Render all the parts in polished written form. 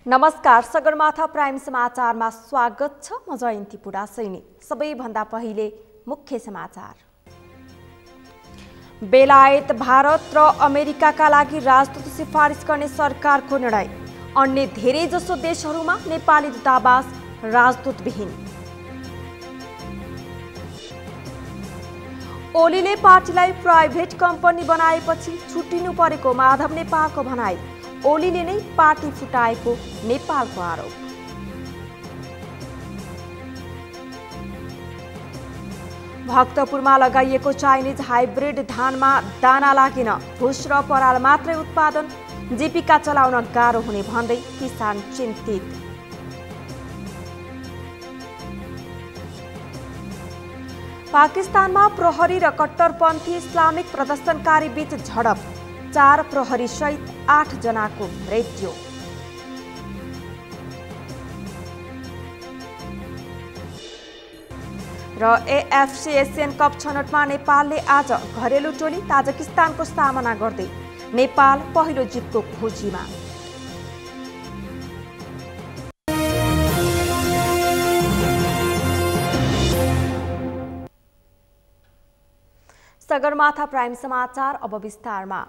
नमस्कार, सगरमाथा प्राइम समाचारमा स्वागत छ। म जयन्ती पुडा सैनी। सबैभन्दा पहिले मुख्य समाचार। बेलायत, भारत र अमेरिकाका लागि राजदूत सिफारिस गर्ने सरकारको निर्णय। अन्य धेरै जसो देशहरूमा नेपाली दूतावास राजदूतविहीन। ओलीले पार्टीलाई प्राइभेट कम्पनी बनाएपछि छुट्टिनु परेको माधव नेपालको भनाई। ओलीले नै पार्टी फुटाएको नेपालको आरोप। भक्तपुरमा लगाइएको चाइनिज हाइब्रिड धानमा दाना लागेन। भुस र पराल मात्रै उत्पादन, जीविका चलाउन गाह्रो हुने भन्दै किसान चिन्तित। पाकिस्तानमा प्रहरी र कट्टरपन्थी इस्लामिक प्रदर्शनकारी बीच झडप। 4 प्रहरी सहित 8 जनाको मृत्यु। र एएफसी एसियन कप छनौटमा नेपालले आज घरेलु टोली ताजिकिस्तानको सामना गर्दै नेपाल पहिलो जितको खोजीमा। सगरमाथा प्राइम समाचार अब विस्तारमा।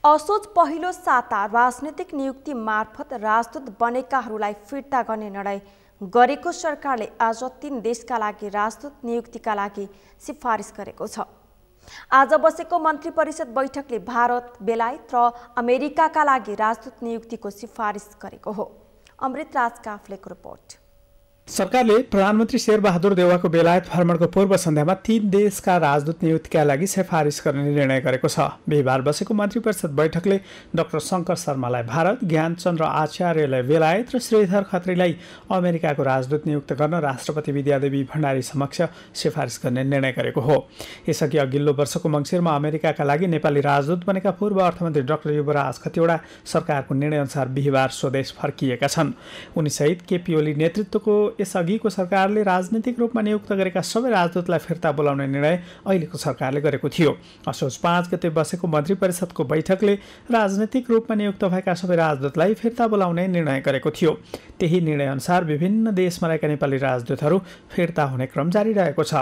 असोज पहिलो साता राजनीतिक नियुक्ति मार्फत राजदूत बनेकाहरूलाई फिर्ता गर्ने निर्णय गरेको सरकारले आज 3 देशका लागि राजदूत नियुक्तिका लागि सिफारिस गरेको छ। आज बसेको मन्त्री परिषद बैठकले भारत, बेलायत र अमेरिकाका लागि राजदूत नियुक्तिको सिफारिस गरेको हो। अमृतराज काफ्लेको रिपोर्ट। सरकारले प्रधानमन्त्री शेरबहादुर देउवाको बेलायत भ्रमणको पूर्व सन्ध्यामा 3 देशका राजदूत नियुक्तिका लागि सिफारिस गर्ने निर्णय गरेको छ। बिहिबार बसेको मन्त्री परिषद बैठकले डाक्टर शङ्कर शर्मालाई भारत, ज्ञानचन्द्र आचार्यलाई बेलायत र श्रीधर खत्रीलाई अमेरिकाको राजदूत नियुक्त गर्न राष्ट्रपति विद्यादेवी भण्डारी समक्ष सिफारिस गर्ने निर्णय गरेको हो। यसअघि अघिल्लो वर्षको मङ्सिरमा अमेरिकाका लागि नेपाली राजदूत बनेका पूर्व अर्थमन्त्री डाक्टर युवराज खतिवडा सरकारको निर्णयअनुसार बिहिबार स्वदेश फर्किएका छन्। उनीसहित केपी ओली नेतृत्वको यसअघिको सरकारले राजनीतिक रूपमा नियुक्त गरेका सबै राजदूतलाई फिर्ता बोलाउने निर्णय अहिलेको सरकारले गरेको थियो। असोज 5 गते बसेको मन्त्री परिषदको बैठकले राजनीतिक रूपमा नियुक्त भएका सबै राजदूतलाई फिर्ता बोलाउने निर्णय गरेको थियो। त्यही निर्णयअनुसार विभिन्न देशमा रहेका नेपाली राजदूतहरू फिर्ता हुने क्रम जारी रहेको छ।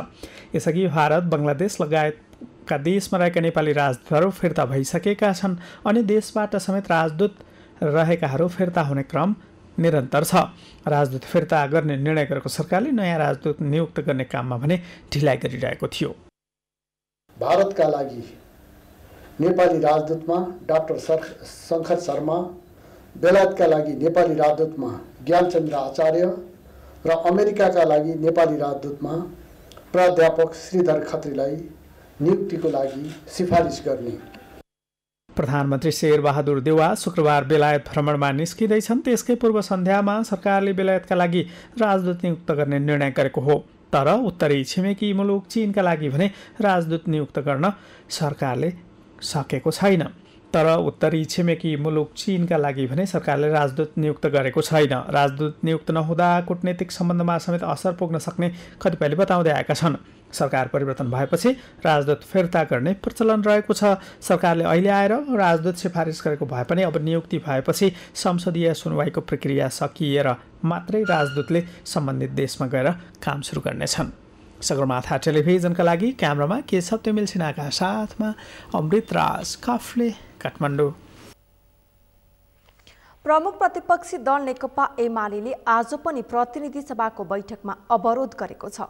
यसअघि भारत, बङ्गलादेश लगायतका देशमा रहेका नेपाली राजदूतहरू फिर्ता भइसकेका छन्। अन्य देशबाट समेत राजदूत रहेकाहरू फिर्ता हुने क्रम निरन्तर छ। राजदूत फिर्ता गर्ने निर्णय गरेको सरकारले नयाँ राजदूत नियुक्त गर्ने काममा भने ढिलाइ गरिरहेको थियो। भारतका लागि नेपाली राजदूतमा डाक्टर शङ्कर शर्मा, बेलायतका लागि नेपाली राजदूतमा ज्ञानचन्द्र आचार्य र अमेरिकाका लागि नेपाली राजदूतमा प्राध्यापक श्रीधर खत्रीलाई नियुक्तिको लागि सिफारिस गर्ने। प्रधानमन्त्री शेरबहादुर देउवा शुक्रबार बेलायत भ्रमणमा निस्किँदैछन्। त्यसकै पूर्व सन्ध्यामा सरकारले बेलायतका लागि राजदूत नियुक्त गर्ने निर्णय गरेको हो। तर उत्तरी छिमेकी मुलुक चीनका लागि भने राजदूत नियुक्त गर्न सरकारले सकेको छैन। राजदूत नियुक्त गरेको छैन। राजदूत नियुक्त नहुँदा कूटनीतिक सम्बन्धमा समेत असर पुग्न सक्ने कतिपयले बताउँदै आएका छन्। सरकार परिवर्तन भएपछि राजदूत फिर्ता गर्ने प्रचलन रहेको छ। सरकारले अहिले आएर राजदूत सिफारिस गरेको भए पनि अब नियुक्ति भएपछि संसदीय सुनवाईको प्रक्रिया सकिएर मात्रै राजदूतले सम्बन्धित देशमा गएर काम सुरु गर्नेछन्। सगरमाथा टेलिभिजनका लागि क्यामेरामा के सत्यमिल सिन्हाका साथमा अमृतराज काफ्ले, काठमाडौँ। प्रमुख प्रतिपक्षी दल नेकपा एमाले आज पनि प्रतिनिधि सभाको बैठकमा अवरोध गरेको छ।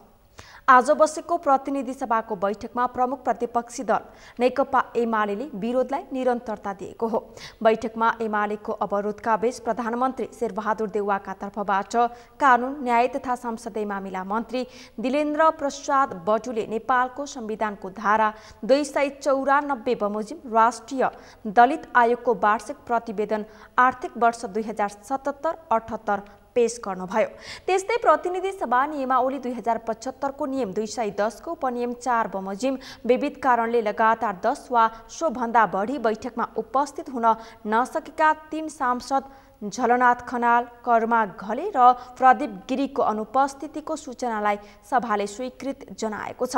आज बसेको प्रतिनिधि सभाको बैठकमा प्रमुख प्रतिपक्षी दल नेकपा एमाले विरोधलाई निरन्तरता दिएको हो। बैठकमा एमालेको अवरोधका बीच प्रधानमन्त्री शेरबहादुर देउवाका तर्फबाट कानुन, न्याय तथा संसदीय मामिला मन्त्री दिलेन्द्र प्रसाद बटुले नेपालको संविधानको धारा 294 बमोजिम राष्ट्रिय दलित आयोगको वार्षिक प्रतिवेदन आर्थिक वर्ष 2077-78 पेश गर्नुभयो। त्यस्तै प्रतिनिधि सभा नियमावली 2075 को नियम 210 को उपनियम 4 बमोजिम विविध कारणले लगातार 10 वा सोभन्दा बढी बैठकमा उपस्थित हुन नसकेका 3 सांसद झलनाथ खनाल, कर्मा घले र प्रदीप गिरीको अनुपस्थितिको सूचनालाई सभाले स्वीकृत जनाएको छ।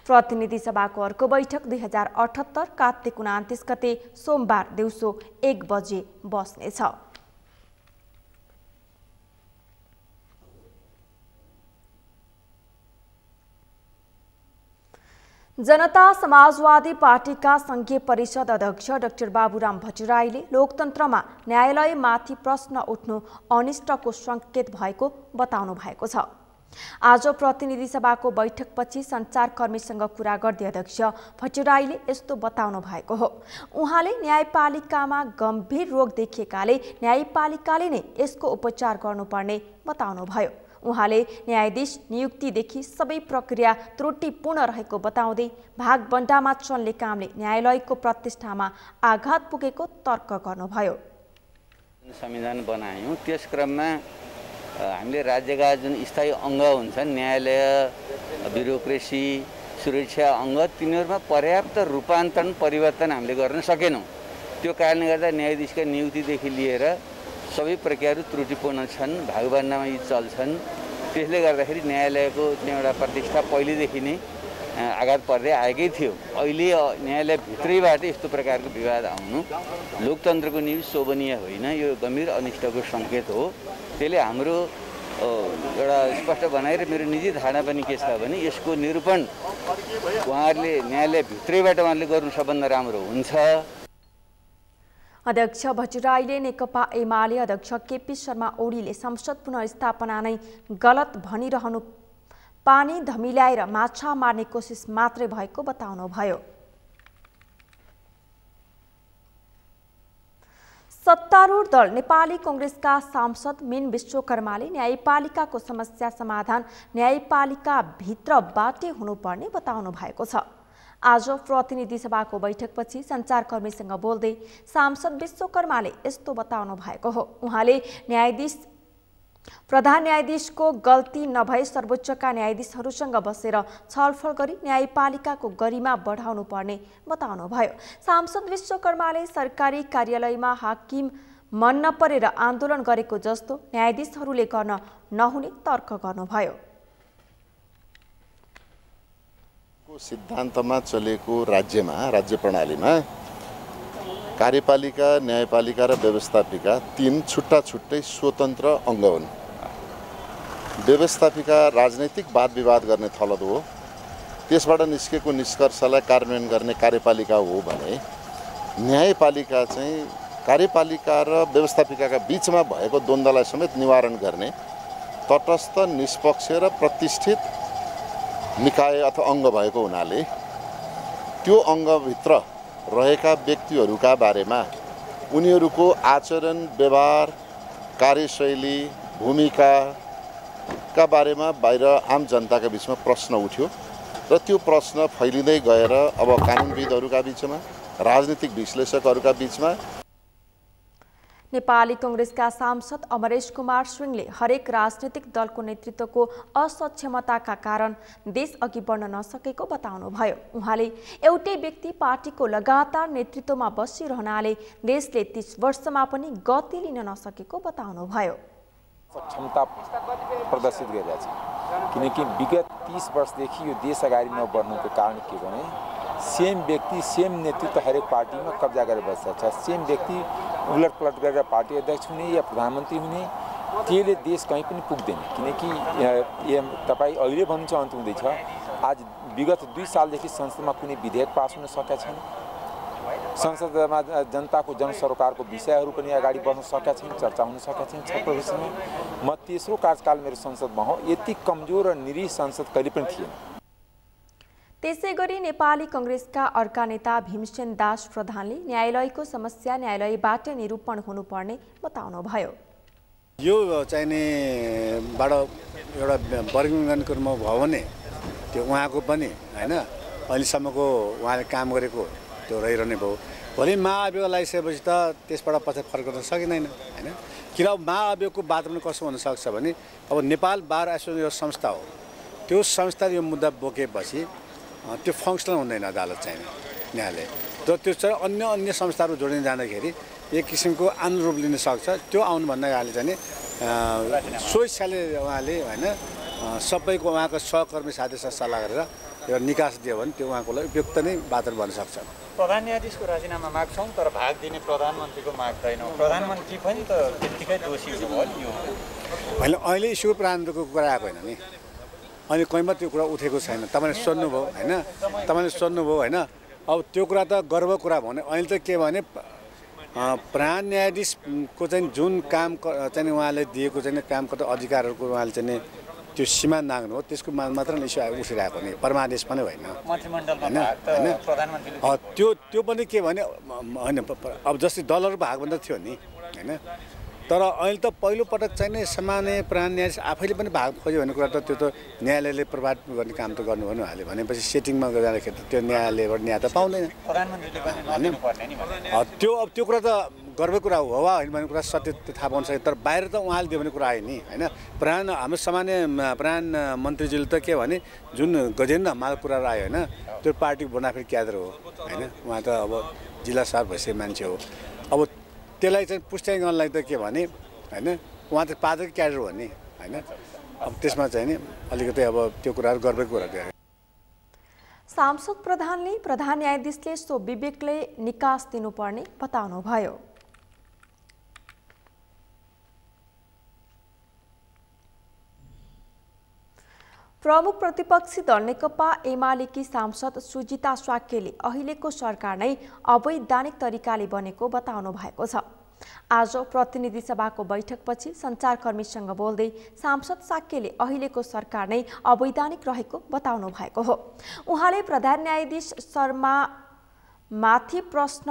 प्रतिनिधि सभाको अर्को बैठक 2078 कार्तिक 29 गते सोमबार दिउँसो 1 बजे बस्नेछ। जनता समाजवादी पार्टीका संघीय परिषद अध्यक्ष डाक्टर बाबुराम भट्टराईले लोकतन्त्रमा न्यायालयमाथि प्रश्न उठ्नु अनिष्टको संकेत भएको बताउनु भएको छ। आज प्रतिनिधि सभाको बैठकपछि सञ्चारकर्मीसँग कुरा गर्दै अध्यक्ष भट्टराईले यस्तो बताउनु भएको हो। उहाँले न्यायपालिकामा गम्भीर रोग देखिएकाले न्यायपालिकाले नै यसको उपचार गर्नुपर्ने बताउनुभयो। उहाँले न्यायाधीश नियुक्तिदेखि सबै प्रक्रिया त्रुटिपूर्ण रहेको बताउँदै भागबण्डामा चल्ने कामले न्यायालयको प्रतिष्ठामा आघात पुगेको तर्क गर्नुभयो। संविधान बनायौं, त्यस क्रममा हामीले राज्यका जुन स्थायी अङ्ग हुन्छन्, न्यायालय, ब्युरोक्रेसी, सुरक्षा अङ्ग, तिनीहरूमा पर्याप्त रूपान्तरण परिवर्तन हामीले गर्न सकेनौँ। त्यो कारणले गर्दा न्यायाधीशका नियुक्तिदेखि लिएर सबै प्रक्रियाहरू त्रुटिपूर्ण छन्, भागबण्डामा यी चल्छन्। त्यसले गर्दाखेरि न्यायालयको चाहिँ एउटा प्रतिष्ठा पहिलेदेखि नै आघात पर्दै आएकै थियो। अहिले न्यायालयभित्रैबाट यस्तो प्रकारको विवाद आउनु लोकतन्त्रको निम्ति शोभनीय होइन, यो गम्भीर अनिष्टको सङ्केत हो। त्यसले हाम्रो एउटा स्पष्ट बनाएर मेरो निजी धारणा पनि के छ भने यसको निरूपण उहाँहरूले न्यायालयभित्रैबाट उहाँले गर्नु सबभन्दा राम्रो हुन्छ। अध्यक्ष भट्टराईले नेकपा एमाले अध्यक्ष केपी शर्मा ओलीले संसद पुनर्स्थापना नै गलत भनिरहनु पानी धमिल्याएर माछा मार्ने कोसिस मात्रै भएको बताउनुभयो। सत्तारूढ दल नेपाली कांग्रेसका सांसद मीन विश्वकर्माले न्यायपालिकाको समस्या समाधान न्यायपालिकाभित्रबाटै हुनुपर्ने बताउनु भएको छ। आज प्रतिनिधि सभाको बैठकपछि सञ्चारकर्मीसँग बोल्दै सांसद विश्वकर्माले यस्तो बताउनु भएको हो। उहाँले प्रधान न्यायाधीशको गल्ती नभए सर्वोच्चका न्यायाधीशहरूसँग बसेर छलफल गरी न्यायपालिकाको गरिमा बढाउनु पर्ने बताउनुभयो। सांसद विश्वकर्माले सरकारी कार्यालयमा हाकिम मन नपरेर आन्दोलन गरेको जस्तो न्यायाधीशहरूले गर्न नहुने तर्क गर्नुभयो। सिद्धान्तमा चलेको राज्यमा, राज्य प्रणालीमा कार्यपालिका, न्यायपालिका र व्यवस्थापिका तीन छुट्टा छुट्टै स्वतन्त्र अङ्ग हुन्। व्यवस्थापिका राजनैतिक वाद विवाद गर्ने थलद हो, त्यसबाट निस्केको निष्कर्षलाई कार्यान्वयन गर्ने कार्यपालिका हो भने न्यायपालिका चाहिँ कार्यपालिका र व्यवस्थापिकाका बीचमा भएको द्वन्द्वलाई समेत निवारण गर्ने तटस्थ, निष्पक्ष र प्रतिष्ठित निकाय अथवा अङ्ग भएको हुनाले त्यो अङ्गभित्र रहेका व्यक्तिहरूका बारेमा उनीहरूको आचरण, व्यवहार, कार्यशैली, भूमिकाका बारेमा बाहिर आम जनताका बीचमा प्रश्न उठ्यो र त्यो प्रश्न फैलिँदै गएर अब कानुनविदहरूका बीचमा, राजनीतिक विश्लेषकहरूका बीचमा। नेपाली कांग्रेसका सांसद अमरेश कुमार सिंहले हरेक राजनीतिक दलको नेतृत्वको असक्षमताका कारण देश अघि बढ्न नसकेको बताउनुभयो। उहाँले एउटै व्यक्ति पार्टीको लगातार नेतृत्वमा बसिरहनाले देशले 30 वर्षमा पनि गति लिन नसकेको बताउनुभयो। क्षमता प्रदर्शित गरिरहेको छ, किनकि विगत 30 वर्षदेखि यो देश अगाडि नबढ्नुको कारण के भने सेम व्यक्ति, सेम नेतृत्व हरेक पार्टीमा कब्जा गरेर बसेको छ। सेम व्यक्ति उलट पलट गरेर पार्टी अध्यक्ष हुने या प्रधानमन्त्री हुने, त्यसले देश कहीँ पनि पुग्दैन। किनकि तपाईँ अहिले भन्नुहुन्छ अन्त हुँदैछ, आज विगत 2 सालदेखि संसदमा कुनै विधेयक पास हुन सकेका छैन। संसदमा जनताको जनसरोकारको विषयहरू पनि अगाडि बढ्न सकेका छैन, चर्चा हुन सकेका छैन छलफल विषयमा। म तेस्रो कार्यकाल मेरो संसदमा हो, यति कमजोर र निरीह संसद कहिले पनि थिएन। त्यसैगरी नेपाली कांग्रेसका अर्का नेता भीमसेन दास प्रधानले न्यायालयको समस्या न्यायालयबाट निरूपण हुनुपर्ने बताउनुभयो। यो चाहिनेबाट एउटा वर्गीकरण गर्नु भयो भने त्यो उहाँको पनि हैन, अहिलेसम्मको उहाँले काम गरेको त्यो रहिरहने भयो। भोलि महाअभियोग लगाइसकेपछि त त्यसबाट पछि फर्कन सकिँदैन हैन। किन महाअभियोगको बात पनि कस्तो हुन सक्छ भने अब नेपाल बार एसोसिएसन यो संस्था हो, त्यो संस्थाले यो मुद्दा बोकेपछि त्यो फङ्सनल हुँदैन अदालत चाहिँ न्यायालय। तर त्यो चाहिँ अन्य संस्थाहरू जोडिन जाँदाखेरि एक किसिमको आन्दोलन रूप लिन सक्छ। त्यो आउनुभन्दा अगाडि चाहिँ सोचले उहाँले होइन सबैको उहाँको सहकर्मी साथीसँग सल्लाह गरेर एउटा निकास दियो भने त्यो उहाँको लागि उपयुक्त नै वातावरण बन्न सक्छ। प्रधान न्यायाधीशको राजीनामा माग्छौँ तर भाग दिने प्रधानमन्त्रीको माग्दैनौँ। प्रधानमन्त्री पनि त त्यत्तिकै दोषी भयो नि। यो होइन, अहिले इस्यु प्रधानमन्त्रीको कुरा आएको होइन नि, अनि कहीँमा त्यो कुरा उठेको छैन। तपाईँले सोध्नुभयो होइन, होइन। अब त्यो कुरा त गर्वको कुरा भने अहिले त के भने प्रधान न्यायाधीशको चाहिँ जुन काम चाहिँ उहाँले दिएको चाहिँ कामको त अधिकारहरूको उहाँले चाहिँ त्यो सीमा नाग्नु हो, त्यसको मात्र इस्यु उठिरहेको नि, परमादेश पनि होइन त्यो पनि के भने होइन। अब जस्तै डलरको भागभन्दा थियो नि होइन, तर अहिले त पहिलो पटक चाहिँ नै सामान्य प्रधान न्यायाधीश आफैले पनि भाग खोज्यो भन्ने कुरा त त्यो त न्यायालयले प्रभावित गर्ने काम त गर्नु भन्नु हाल्यो भनेपछि सेटिङमा जाँदाखेरि त त्यो न्यायालयबाट न्याय त पाउँदैन। त्यो कुरा त गर्वको कुरा हो वा होइन भन्ने कुरा सत्य थाहा पाउन सक्यो, तर बाहिर त उहाँले दियो भने कुरा आयो नि होइन। हाम्रो सामान्य प्रधानमन्त्रीजीले त के भने जुन गजेन्द्र हमाल कुराहरू आयो होइन, त्यो पार्टीको बोनाफाइड क्याडर हो होइन, उहाँ त अब जिल्ला सार भइसकेको मान्छे हो। अब त्यसलाई चाहिँ पुष्टि गर्नलाई त के भने होइन, उहाँ त पार्टीको क्याडर हो नि होइन। अब त्यसमा चाहिँ नि अलिकति अब त्यो कुराहरू गर्वको कुरा। सांसद प्रधानले प्रधान न्यायाधीशले सो विवेकले निकास दिनुपर्ने बताउनुभयो। प्रमुख प्रतिपक्षी दल नेकपा एमालेकी सांसद सुजिता स्वाक्यले अहिलेको सरकार नै अवैधानिक तरिकाले बनेको बताउनु भएको छ। आज प्रतिनिधि सभाको बैठकपछि सञ्चारकर्मीसँग बोल्दै सांसद साक्यले अहिलेको सरकार नै अवैधानिक रहेको बताउनु भएको हो। उहाँले प्रधान न्यायाधीश माथि प्रश्न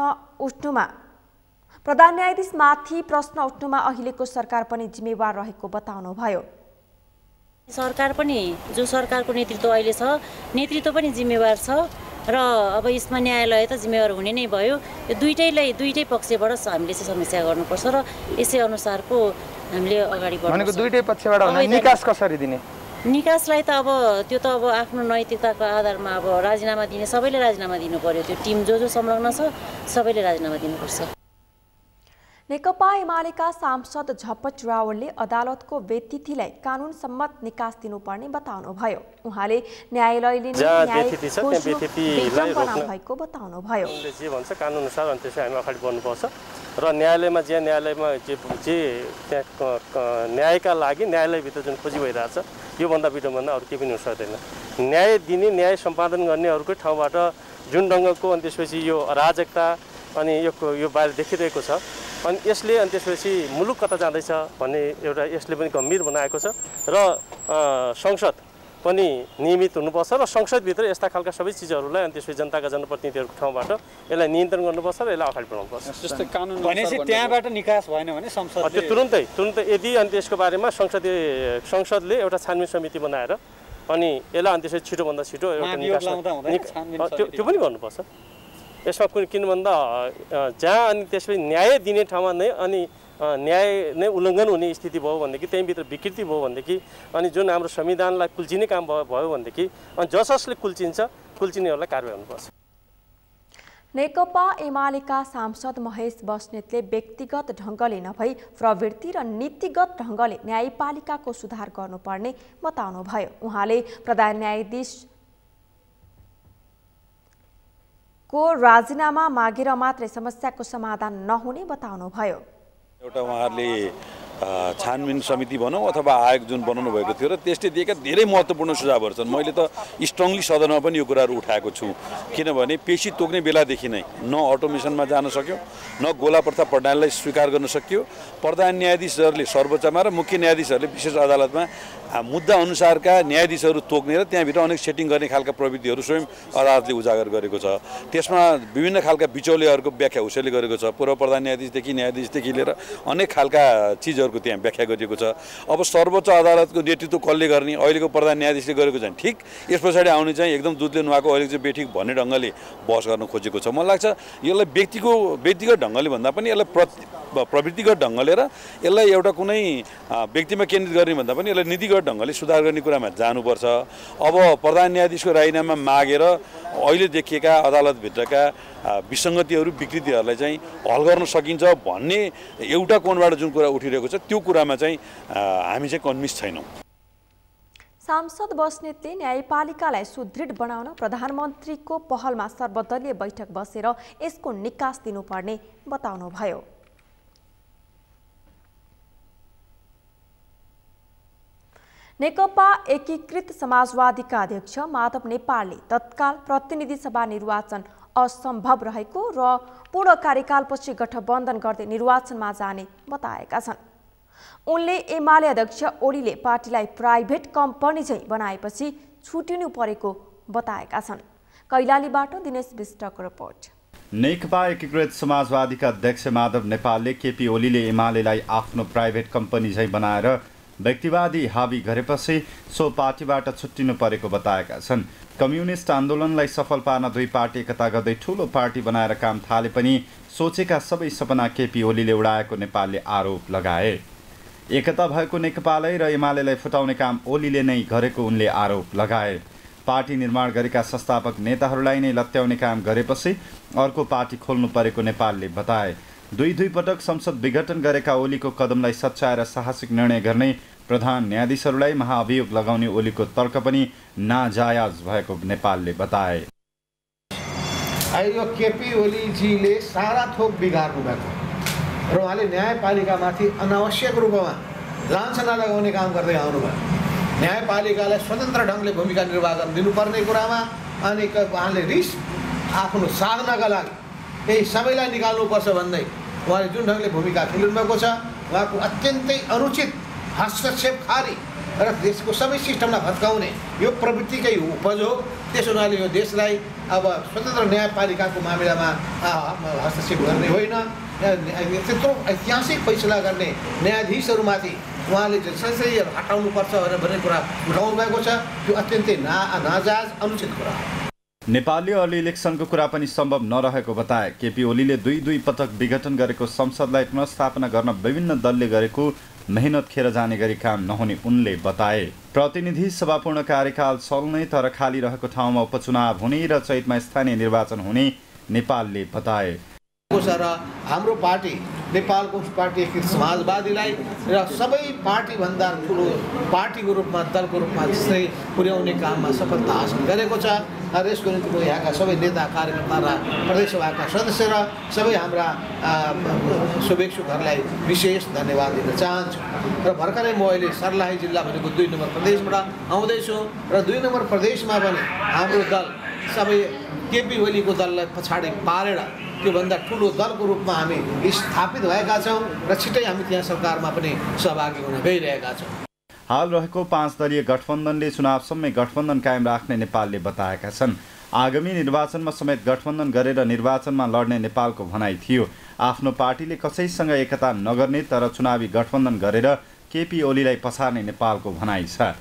उठ्नुमा अहिलेको सरकार पनि जिम्मेवार रहेको बताउनुभयो। सरकार पनि जो सरकारको नेतृत्व अहिले छ, नेतृत्व पनि जिम्मेवार छ र अब यसमा न्यायालय त जिम्मेवार हुने नै भयो। यो दुईटै पक्षबाट हामीले चाहिँ समीक्षा गर्नुपर्छ र यसै अनुसारको हामीले अगाडि बढ्नुपर्छ। भनेको दुईटै पक्षबाट निकास कसरी दिने? निकासलाई त अब त्यो त अब आफ्नो नैतिकताको आधारमा अब राजीनामा दिने, सबैले राजीनामा दिनु पर्यो। त्यो टिम जो संलग्न छ सबैले राजीनामा दिनुपर्छ। नेकपा एमालेका सांसद झपट रावलले अदालतको व्यतिथिलाई कानुन सम्मत निकास दिनुपर्ने बताउनुभयो। उहाँले न्यायालयले भएको बताउनुभयो। जे भन्छ कानुन अनुसार अनि त्यसै हामी अगाडि बढ्नुपर्छ र न्यायालयमा जे त्यहाँ न्यायका लागि न्यायालयभित्र जुन खोजी भइरहेछ योभन्दा विडम्बना अरू केही पनि हुन सक्दैन। न्याय दिने, न्याय सम्पादन गर्नेहरूकै ठाउँबाट जुन ढङ्गको अनि त्यसपछि यो अराजकता अनि यो बाहिर देखिरहेको छ अनि यसले अनि त्यसपछि मुलुक कता जाँदैछ भन्ने एउटा यसले पनि गम्भीर बनाएको छ र संसद पनि नियमित हुनुपर्छ र संसदभित्र यस्ता खालका सबै चिजहरूलाई अनि त्यसपछि जनताका जनप्रतिनिधिहरूको ठाउँबाट यसलाई नियन्त्रण गर्नुपर्छ र यसलाई अगाडि बढाउनुपर्छ। जस्तै कानुन भनेपछि त्यहाँबाट निकास भएन भने संसदले तुरुन्तै यदि अनि त्यसको बारेमा संसदले एउटा छानबिन समिति बनाएर अनि यसलाई अनि त्यसपछि छिटोभन्दा छिटो एउटा निकास त्यो पनि गर्नुपर्छ। यसमा किन भन्दा जहाँ अनि त्यसपछि न्याय दिने ठाउँमा नै अनि न्याय नै उल्लङ्घन हुने स्थिति भयो भनेदेखि त्यहीँभित्र विकृति भयो भनेदेखि अनि जुन हाम्रो संविधानलाई कुल्चिने काम भयो भनेदेखि अनि जसले कुल्चिनेहरूलाई कारबाही हुनुपर्छ। नेकपा एमालेका सांसद महेश बस्नेतले व्यक्तिगत ढङ्गले नभई प्रवृत्ति र नीतिगत ढङ्गले न्यायपालिकाको सुधार गर्नुपर्ने बताउनुभयो। उहाँले प्रधान न्यायाधीश को राजीनामा मागेर मात्रै समस्याको समाधान नहुने बताउनुभयो। एउटा उहाँहरूले छानबिन समिति भनौँ अथवा आयोग जुन बनाउनु भएको थियो र त्यसले दिएका धेरै महत्त्वपूर्ण सुझावहरू छन्। मैले त स्ट्रङली सदनमा पनि यो कुराहरू उठाएको छु, किनभने पेशी तोक्ने बेलादेखि नै न अटोमेसनमा जान सक्यो, न गोला प्रथा प्रणालीलाई स्वीकार गर्न सकियो। प्रधान न्यायाधीशहरूले सर्वोच्चमा र मुख्य न्यायाधीशहरूले विशेष अदालतमा मुद्दा अनुसारका न्यायाधीशहरू तोक्ने र त्यहाँभित्र अनेक सेटिङ गर्ने खालका प्रविधिहरू स्वयं अदालतले उजागर गरेको छ। त्यसमा विभिन्न खालका बिचौलियाहरूको व्याख्या उसैले गरेको छ। पूर्व प्रधान न्यायाधीशदेखि लिएर अनेक खालका चिजहरूको त्यहाँ व्याख्या गरिएको छ। अब सर्वोच्च अदालतको नेतृत्व कसले गर्ने, अहिलेको प्रधान न्यायाधीशले गरेको चाहिँ ठिक, यस पछाडि आउने चाहिँ एकदम दुधले नुहाएको अहिले चाहिँ बेठिक भन्ने ढङ्गले बहस गर्न खोजेको छ। मलाई लाग्छ यसलाई व्यक्तिगत ढङ्गले भन्दा पनि यसलाई प्रवृत्तिगत ढङ्गले र यसलाई एउटा कुनै व्यक्तिमा केन्द्रित गर्ने भन्दा पनि यसलाई नीतिगत ढङ्गले सुधार गर्ने कुरामा जानुपर्छ। अब प्रधान न्यायाधीशको राजीनामा मागेर अहिले देखिएका अदालतभित्रका विसङ्गतिहरू विकृतिहरूलाई चाहिँ हल गर्न सकिन्छ भन्ने एउटा कोणबाट जुन कुरा उठिरहेको छ त्यो कुरामा चाहिँ हामी चाहिँ कन्भिन्स छैनौँ। सांसद बस्नेतले न्यायपालिकालाई सुदृढ बनाउन प्रधानमन्त्रीको पहलमा सर्वदलीय बैठक बसेर यसको निकास दिनुपर्ने बताउनुभयो। नेकपा एकीकृत समाजवादीका अध्यक्ष माधव नेपालले तत्काल प्रतिनिधि सभा निर्वाचन असम्भव रहेको र पूर्ण कार्यकालपछि गठबन्धन गर्दै निर्वाचनमा जाने बताएका छन्। उनले एमाले अध्यक्ष ओलीले पार्टीलाई प्राइभेट कम्पनी झैं बनाएपछि छुटिनु परेको बताएका छन्। कैलालीबाट दिनेश विष्टको रिपोर्ट। नेकपा एकीकृत समाजवादीका अध्यक्ष माधव नेपालले केपी ओलीले एमालेलाई आफ्नो प्राइभेट कम्पनी झैं बनाएर व्यक्तिवादी हावी गरेपछि सो पार्टीबाट छुट्टिनु परेको बताएका छन्। कम्युनिस्ट आन्दोलनलाई सफल पार्न दुई पार्टी एकता गर्दै ठूलो पार्टी बनाएर काम थाले पनि सोचेका सबै सपना केपी ओलीले उडाएको नेपालले आरोप लगाए। एकता भएको नेकपालाई र एमालेलाई फुटाउने काम ओलीले नै गरेको उनले आरोप लगाए। पार्टी निर्माण गरेका संस्थापक नेताहरूलाई नै लत्याउने काम गरेपछि अर्को पार्टी खोल्नु परेको नेपालले बताए। दुई पटक संसद विघटन गरेका ओलीको कदमलाई सच्याएर साहसिक निर्णय गर्ने प्रधान न्यायाधीशहरूलाई महाअभियोग लगाउने ओलीको तर्क पनि नाजायज भएको नेपालले बताए। यो केपी ओलीजीले सारा थोक बिगार्नु भएको र उहाँले न्यायपालिकामाथि अनावश्यक रूपमा लान्छना लगाउने काम गर्दै आउनुभयो। न्यायपालिकालाई स्वतन्त्र ढङ्गले भूमिका निर्वाह दिनुपर्ने कुरामा अनि उहाँले रिस आफ्नो साधनाका लागि यही सबैलाई निकाल्नुपर्छ भन्दै उहाँले जुन ढङ्गले भूमिका खेलिनु भएको छ उहाँको अत्यन्तै अनुचित हस्तक्षेपकारी र देशको सबै सिस्टमलाई भत्काउने यो प्रवृत्तिकै उपज हो। त्यसो हुनाले यो देशलाई अब स्वतन्त्र न्यायपालिकाको मामिलामा हस्तक्षेप गर्ने होइन, त्यत्रो ऐतिहासिक फैसला गर्ने न्यायाधीशहरूमाथि उहाँले जसरी हटाउनुपर्छ भन्ने कुरा उठाउनु भएको छ। त्यो अत्यन्तै नाजायज अनुचित कुरा हो। नेपालले अर्ली इलेक्सनको कुरा पनि सम्भव नरहेको बताए। केपी ओलीले दुई पटक विघटन गरेको संसदलाई पुनर्स्थापना गर्न विभिन्न दलले गरेको मेहनत खेर जाने गरी काम नहुने उनले बताए। प्रतिनिधि सभा पूर्ण कार्यकाल चल्ने तर खाली रहेको ठाउँमा उपचुनाव हुने र चैतमा स्थानीय निर्वाचन हुने नेपालले बताए। र हाम्रो पार्टी नेपाल कम्युनिस्ट पार्टी एकीकृत समाजवादीलाई र सबै पार्टीभन्दा ठुलो पार्टीको रूपमा दलको रूपमा जस्तै पुर्याउने काममा सफलता हासिल गरेको छ र यसको निम्ति म यहाँका सबै नेता कार्यकर्ता र प्रदेशसभाका सदस्य र सबै हाम्रा शुभेच्छुकहरूलाई विशेष धन्यवाद दिन चाहन्छु। र भर्खरै म अहिले सर्लाही जिल्ला भनेको 2 नम्बर प्रदेशबाट आउँदैछु र 2 नम्बर प्रदेशमा पनि हाम्रो दल सबै केपी ओलीको दललाई पछाडि पारेर त्योभन्दा ठुलो दलको रूपमा हामी स्थापित भएका छौँ र छिटै हामी त्यहाँ सरकारमा पनि सहभागी हुन गइरहेका छौँ। हाल रहेको 5 दलीय गठबन्धनले चुनावसम्मै गठबन्धन कायम राख्ने नेपालले बताएका छन्। आगामी निर्वाचनमा समेत गठबन्धन गरेर निर्वाचनमा लड्ने नेपालको भनाइ थियो। आफ्नो पार्टीले कसैसँग एकता नगर्ने तर चुनावी गठबन्धन गरेर केपी ओलीलाई पछार्ने नेपालको भनाइ छ।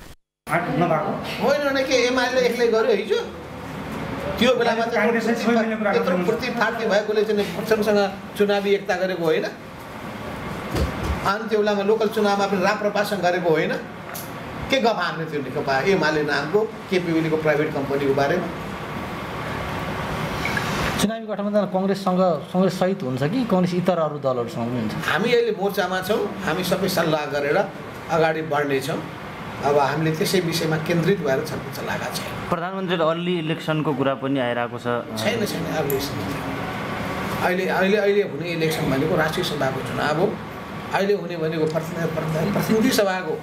होइन के एमाले एक्लै गर्यो हिजो? त्यो बेलामा त्यत्रो फुर्ती फार्ती भएकोले चाहिँ प्रचण्डसँग चुनावी एकता गरेको होइन? अनि त्यो बेलामा लोकल चुनावमा पनि राप्रपासँग गरेको होइन? के गफ हान्ने त्यो नेकपा एमाले नामको केपी ओलीको प्राइभेट कम्पनीको बारेमा? चुनावी गठबन्धन कङ्ग्रेस सहित हुन्छ कि कङ्ग्रेस इतर अरू दलहरूसँग पनि हुन्छ? हामी अहिले मोर्चामा छौँ, हामी सबै सल्लाह गरेर अगाडि बढ्नेछौँ। अब हामीले त्यसै विषयमा केन्द्रित भएर छलफल चलाएका छौँ। प्रधानमन्त्रीले अर्ली इलेक्सनको कुरा पनि आइरहेको छ। छैन अर्ली इलेक्सन अहिले हुने इलेक्सन भनेको राष्ट्रिय सभाको चुनाव हो। अहिले हुने भनेको प्रतिनिधि सभाको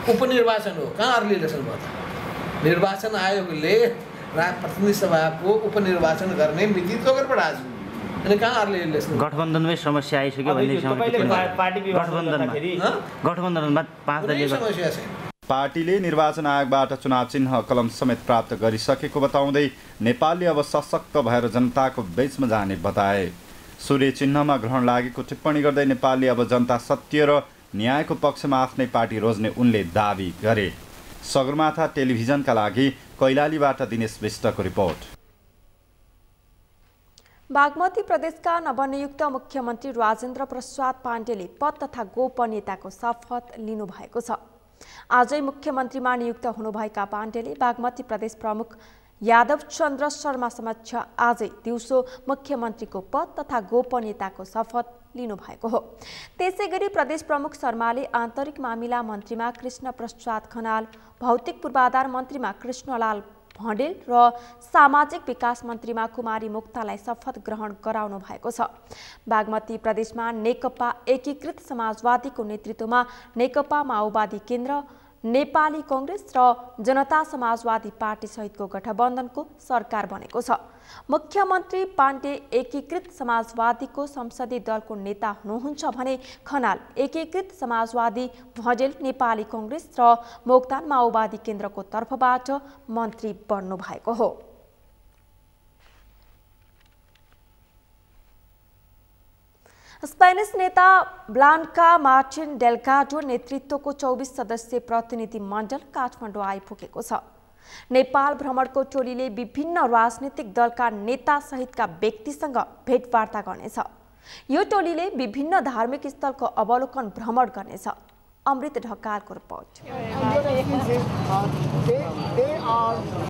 उपनिर्वाचन हो। कहाँ अर्ली इलेक्सन भयो त? निर्वाचन आयोगले प्रतिनिधि सभाको उपनिर्वाचन गर्ने मिति तोकेर पठाएको छ। अनि कहाँ अर्ली इलेक्सन? गठबन्धनमै समस्या आइसक्यो भन्ने गठबन्धनमा 5 दलीय समस्या छ। पार्टीले निर्वाचन आयोगबाट चुनाव चिन्ह कलम समेत प्राप्त गरिसकेको बताउँदै नेपालले अब सशक्त भएर जनताको बीचमा जाने बताए। सूर्य चिन्हमा ग्रहण लागेको टिप्पणी गर्दै नेपालले अब जनता सत्य र न्यायको पक्षमा आफ्नै पार्टी रोज्ने उनले दावी गरे। सगरमाथा टेलिभिजनका लागि कैलालीबाट दिनेश विष्टको रिपोर्ट। बागमती प्रदेशका नवनियुक्त मुख्यमन्त्री राजेन्द्र प्रसाद पाण्डेले पद तथा गोपनीयताको शपथ लिनुभएको छ। आजै मुख्यमन्त्रीमा नियुक्त हुनुभएका पाण्डेले बागमती प्रदेश प्रमुख यादव चन्द्र शर्मा समक्ष आजै दिउँसो मुख्यमन्त्रीको पद तथा गोपनीयताको शपथ लिनुभएको हो। त्यसैगरी प्रदेश प्रमुख शर्माले आन्तरिक मामिला मन्त्रीमा कृष्ण प्रसाद खनाल, भौतिक पूर्वाधार मन्त्रीमा कृष्णलाल भण्डेल र सामाजिक विकास मन्त्रीमा कुमारी मुक्तालाई शपथ ग्रहण गराउनु भएको छ। बागमती प्रदेशमा नेकपा एकीकृत समाजवादीको नेतृत्वमा नेकपा माओवादी केन्द्र, नेपाली कांग्रेस र जनता समाजवादी पार्टी सहितको गठबन्धनको सरकार बनेको छ। मुख्यमन्त्री पाण्डे एकीकृत समाजवादीको संसदीय दलको नेता हुनुहुन्छ भने खनाल एकीकृत समाजवादी भजेल नेपाली कांग्रेस र मोक्तान माओवादी केन्द्रको तर्फबाट मन्त्री बन्नु भएको हो। स्पेनिस नेता ब्लान्का मार्टिन डेल्गाडो नेतृत्वको 24 सदस्यीय प्रतिनिधि मण्डल काठमाडौँ आइपुगेको छ। नेपाल भ्रमणको टोलीले विभिन्न राजनीतिक दलका नेता सहितका व्यक्तिसँग भेटवार्ता गर्नेछ। यो टोलीले विभिन्न धार्मिक स्थलको अवलोकन भ्रमण गर्नेछ। अमृत ढकालको रिपोर्ट।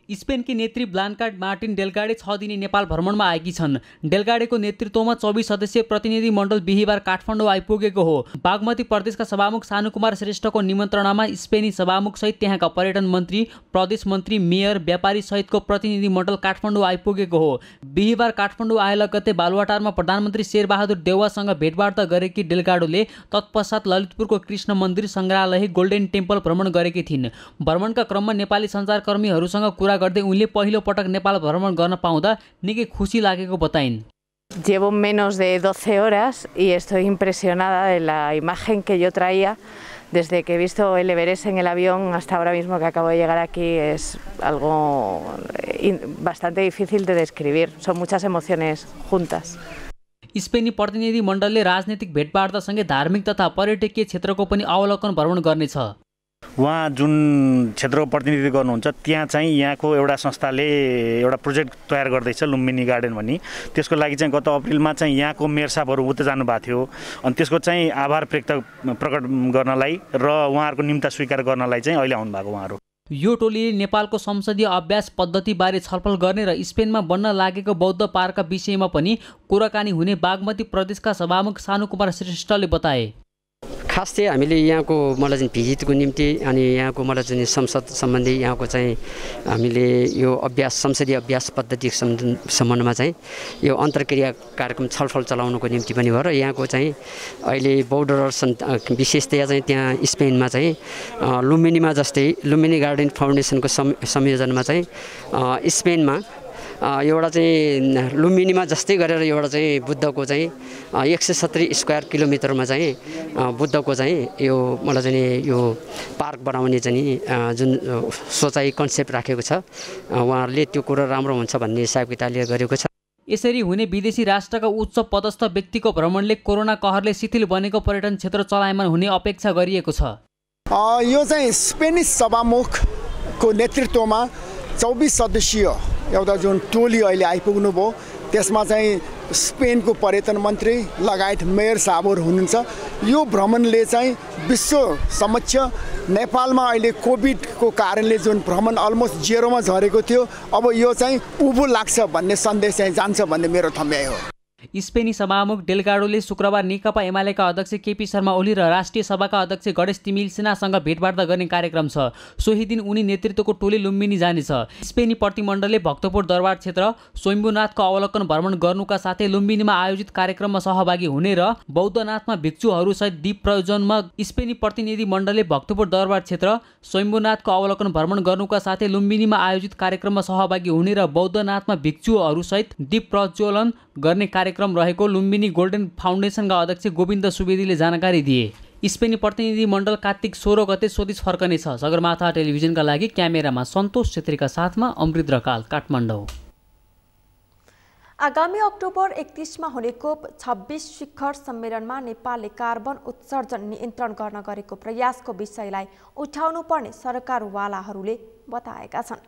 स्पेनकी नेत्री ब्लान्का मार्टिन डेल्गाडे 6 दिने नेपाल भ्रमणमा आएकी छन्। डेल्गाडेको नेतृत्वमा 24 सदस्यीय प्रतिनिधि मण्डल बिहिबार काठमाडौँ आइपुगेको हो। बागमती प्रदेशका सभामुख सानुकुमार श्रेष्ठको निमन्त्रणामा स्पेनी सभामुख सहित त्यहाँका पर्यटन मन्त्री, प्रदेश मन्त्री, मेयर, व्यापारी सहितको प्रतिनिधि मण्डल काठमाडौँ आइपुगेको हो। बिहिबार काठमाडौँ आए लगत्तै बालुवाटारमा प्रधानमन्त्री शेरबहादुर देउवासँग भेटवार्ता गरेकी डेल्गाडोले तत्पश्चात ललितपुरको कृष्ण मन्दिर, संग्रहालय, गोल्डेन टेम्पल भ्रमण गरेकी थिइन्। भ्रमणका क्रममा नेपाली सञ्चारकर्मीहरूसँग कुरा गर्दै उनले पहिलो पटक नेपाल भ्रमण गर्न पाउँदा निकै खुसी लागेको बताइन्। Llevo menos de 12 horas y estoy impresionada de la imagen que yo traía. Desde que he visto el Everest en el avión hasta ahora mismo que acabo de llegar aquí es algo bastante difícil de describir. Son muchas emociones juntas. स्पेनी प्रतिनिधि मण्डलले राजनीतिक भेटवार्तासँगै धार्मिक तथा पर्यटकीय क्षेत्रको पनि अवलोकन भ्रमण गर्नेछ। उहाँ जुन क्षेत्रको प्रतिनिधित्व गर्नुहुन्छ त्यहाँ चाहिँ यहाँको एउटा संस्थाले एउटा प्रोजेक्ट तयार गर्दैछ लुम्बिनी गार्डन भन्ने। त्यसको लागि चाहिँ गत अप्रिलमा चाहिँ यहाँको मेयर साहबहरू उता जानुभएको थियो। अनि त्यसको चाहिँ आभार प्रकट गर्नलाई र उहाँहरूको निम्ता स्वीकार गर्नलाई चाहिँ अहिले आउनु भएको उहाँहरू। यो टोलीले नेपालको संसदीय अभ्यास पद्धतिबारे छलफल गर्ने र स्पेनमा बन्न लागेको बौद्ध पार्कका विषयमा पनि कुराकानी हुने बागमती प्रदेशका सभामुख सानुकुमार श्रेष्ठले बताए। खास चाहिँ हामीले यहाँको मलाई चाहिँ भिजिटको निम्ति अनि यहाँको मलाई चाहिँ संसद सम्बन्धी यहाँको चाहिँ हामीले यो अभ्यास संसदीय अभ्यास पद्धति सम्बन्धमा चाहिँ यो अन्तर्क्रिया कार्यक्रम छलफल चलाउनुको निम्ति पनि भयो र यहाँको चाहिँ अहिले बोर्डर विशेषतया चाहिँ त्यहाँ स्पेनमा चाहिँ लुम्बिनीमा जस्तै लुम्बिनी गार्डन फाउन्डेसनको संयोजनमा चाहिँ स्पेनमा एउटा चाहिँ लुम्बिनीमा जस्तै गरेर एउटा चाहिँ बुद्धको चाहिँ 170 स्क्वायर किलोमिटरमा चाहिँ बुद्धको चाहिँ यो मलाई चाहिँ यो पार्क बनाउने चाहिँ जुन सोचाइ कन्सेप्ट राखेको छ उहाँहरूले त्यो कुरो राम्रो हुन्छ भन्ने हिसाब किताबले गरेको छ। यसरी हुने विदेशी राष्ट्रका उच्च पदस्थ व्यक्तिको भ्रमणले कोरोना कहरले शिथिल बनेको पर्यटन क्षेत्र चलायमान हुने अपेक्षा गरिएको छ। यो चाहिँ स्पेनिस सभामुखको नेतृत्वमा 24 सदस्यीय एउटा जुन टोली अहिले आइपुग्नु भयो त्यसमा चाहिँ स्पेनको पर्यटन मन्त्री लगायत मेयर साहबहरू हुनुहुन्छ। यो भ्रमणले चाहिँ विश्व समक्ष नेपालमा अहिले कोभिडको कारणले जुन भ्रमण अलमोस्ट जेरोमा झरेको थियो अब यो चाहिँ उभो लाग्छ भन्ने सन्देश चाहिँ जान्छ भन्ने मेरो ठम्याइ हो। स्पेनी सभामुख डेल्गाडोले शुक्रबार नेकपा एमालेका अध्यक्ष केपी शर्मा ओली र राष्ट्रिय सभाका अध्यक्ष गणेश तिमिल सिन्हासँग भेटवार्ता गर्ने कार्यक्रम छ। सोही दिन उनी नेतृत्वको टोली लुम्बिनी जानेछ। स्पेनी प्रतिमण्डलले भक्तपुर दरबार क्षेत्र, स्वयम्भूनाथको अवलोकन भ्रमण गर्नुका साथै लुम्बिनीमा आयोजित कार्यक्रममा सहभागी हुने र बौद्धनाथमा भिक्षुहरूसहित दीप प्रज्वलनमा स्पेनी प्रतिनिधि मण्डलले भक्तपुर दरबार क्षेत्र, स्वयम्भूनाथको अवलोकन भ्रमण गर्नुका साथै लुम्बिनीमा आयोजित कार्यक्रममा सहभागी हुने र बौद्धनाथमा भिक्षुहरूसहित दीप प्रज्वलन गर्ने कार्यक्रम रहेको लुम्बिनी गोल्डन फाउन्डेसनका अध्यक्ष गोविन्द सुवेदीले जानकारी दिए। स्पेनी प्रतिनिधि मण्डल कार्तिक 16 गते स्वदेश फर्कनेछ। सगरमाथा टेलिभिजनका लागि क्यामेरामा सन्तोष छेत्रीका साथमा अमृत रकाल, काठमाडौँ। आगामी अक्टोबर 31 मा हुने कोप 26 शिखर सम्मेलनमा नेपालले कार्बन उत्सर्जन नियन्त्रण गर्न गरेको प्रयासको विषयलाई उठाउनु पर्ने सरकारवालाहरूले बताएका छन्।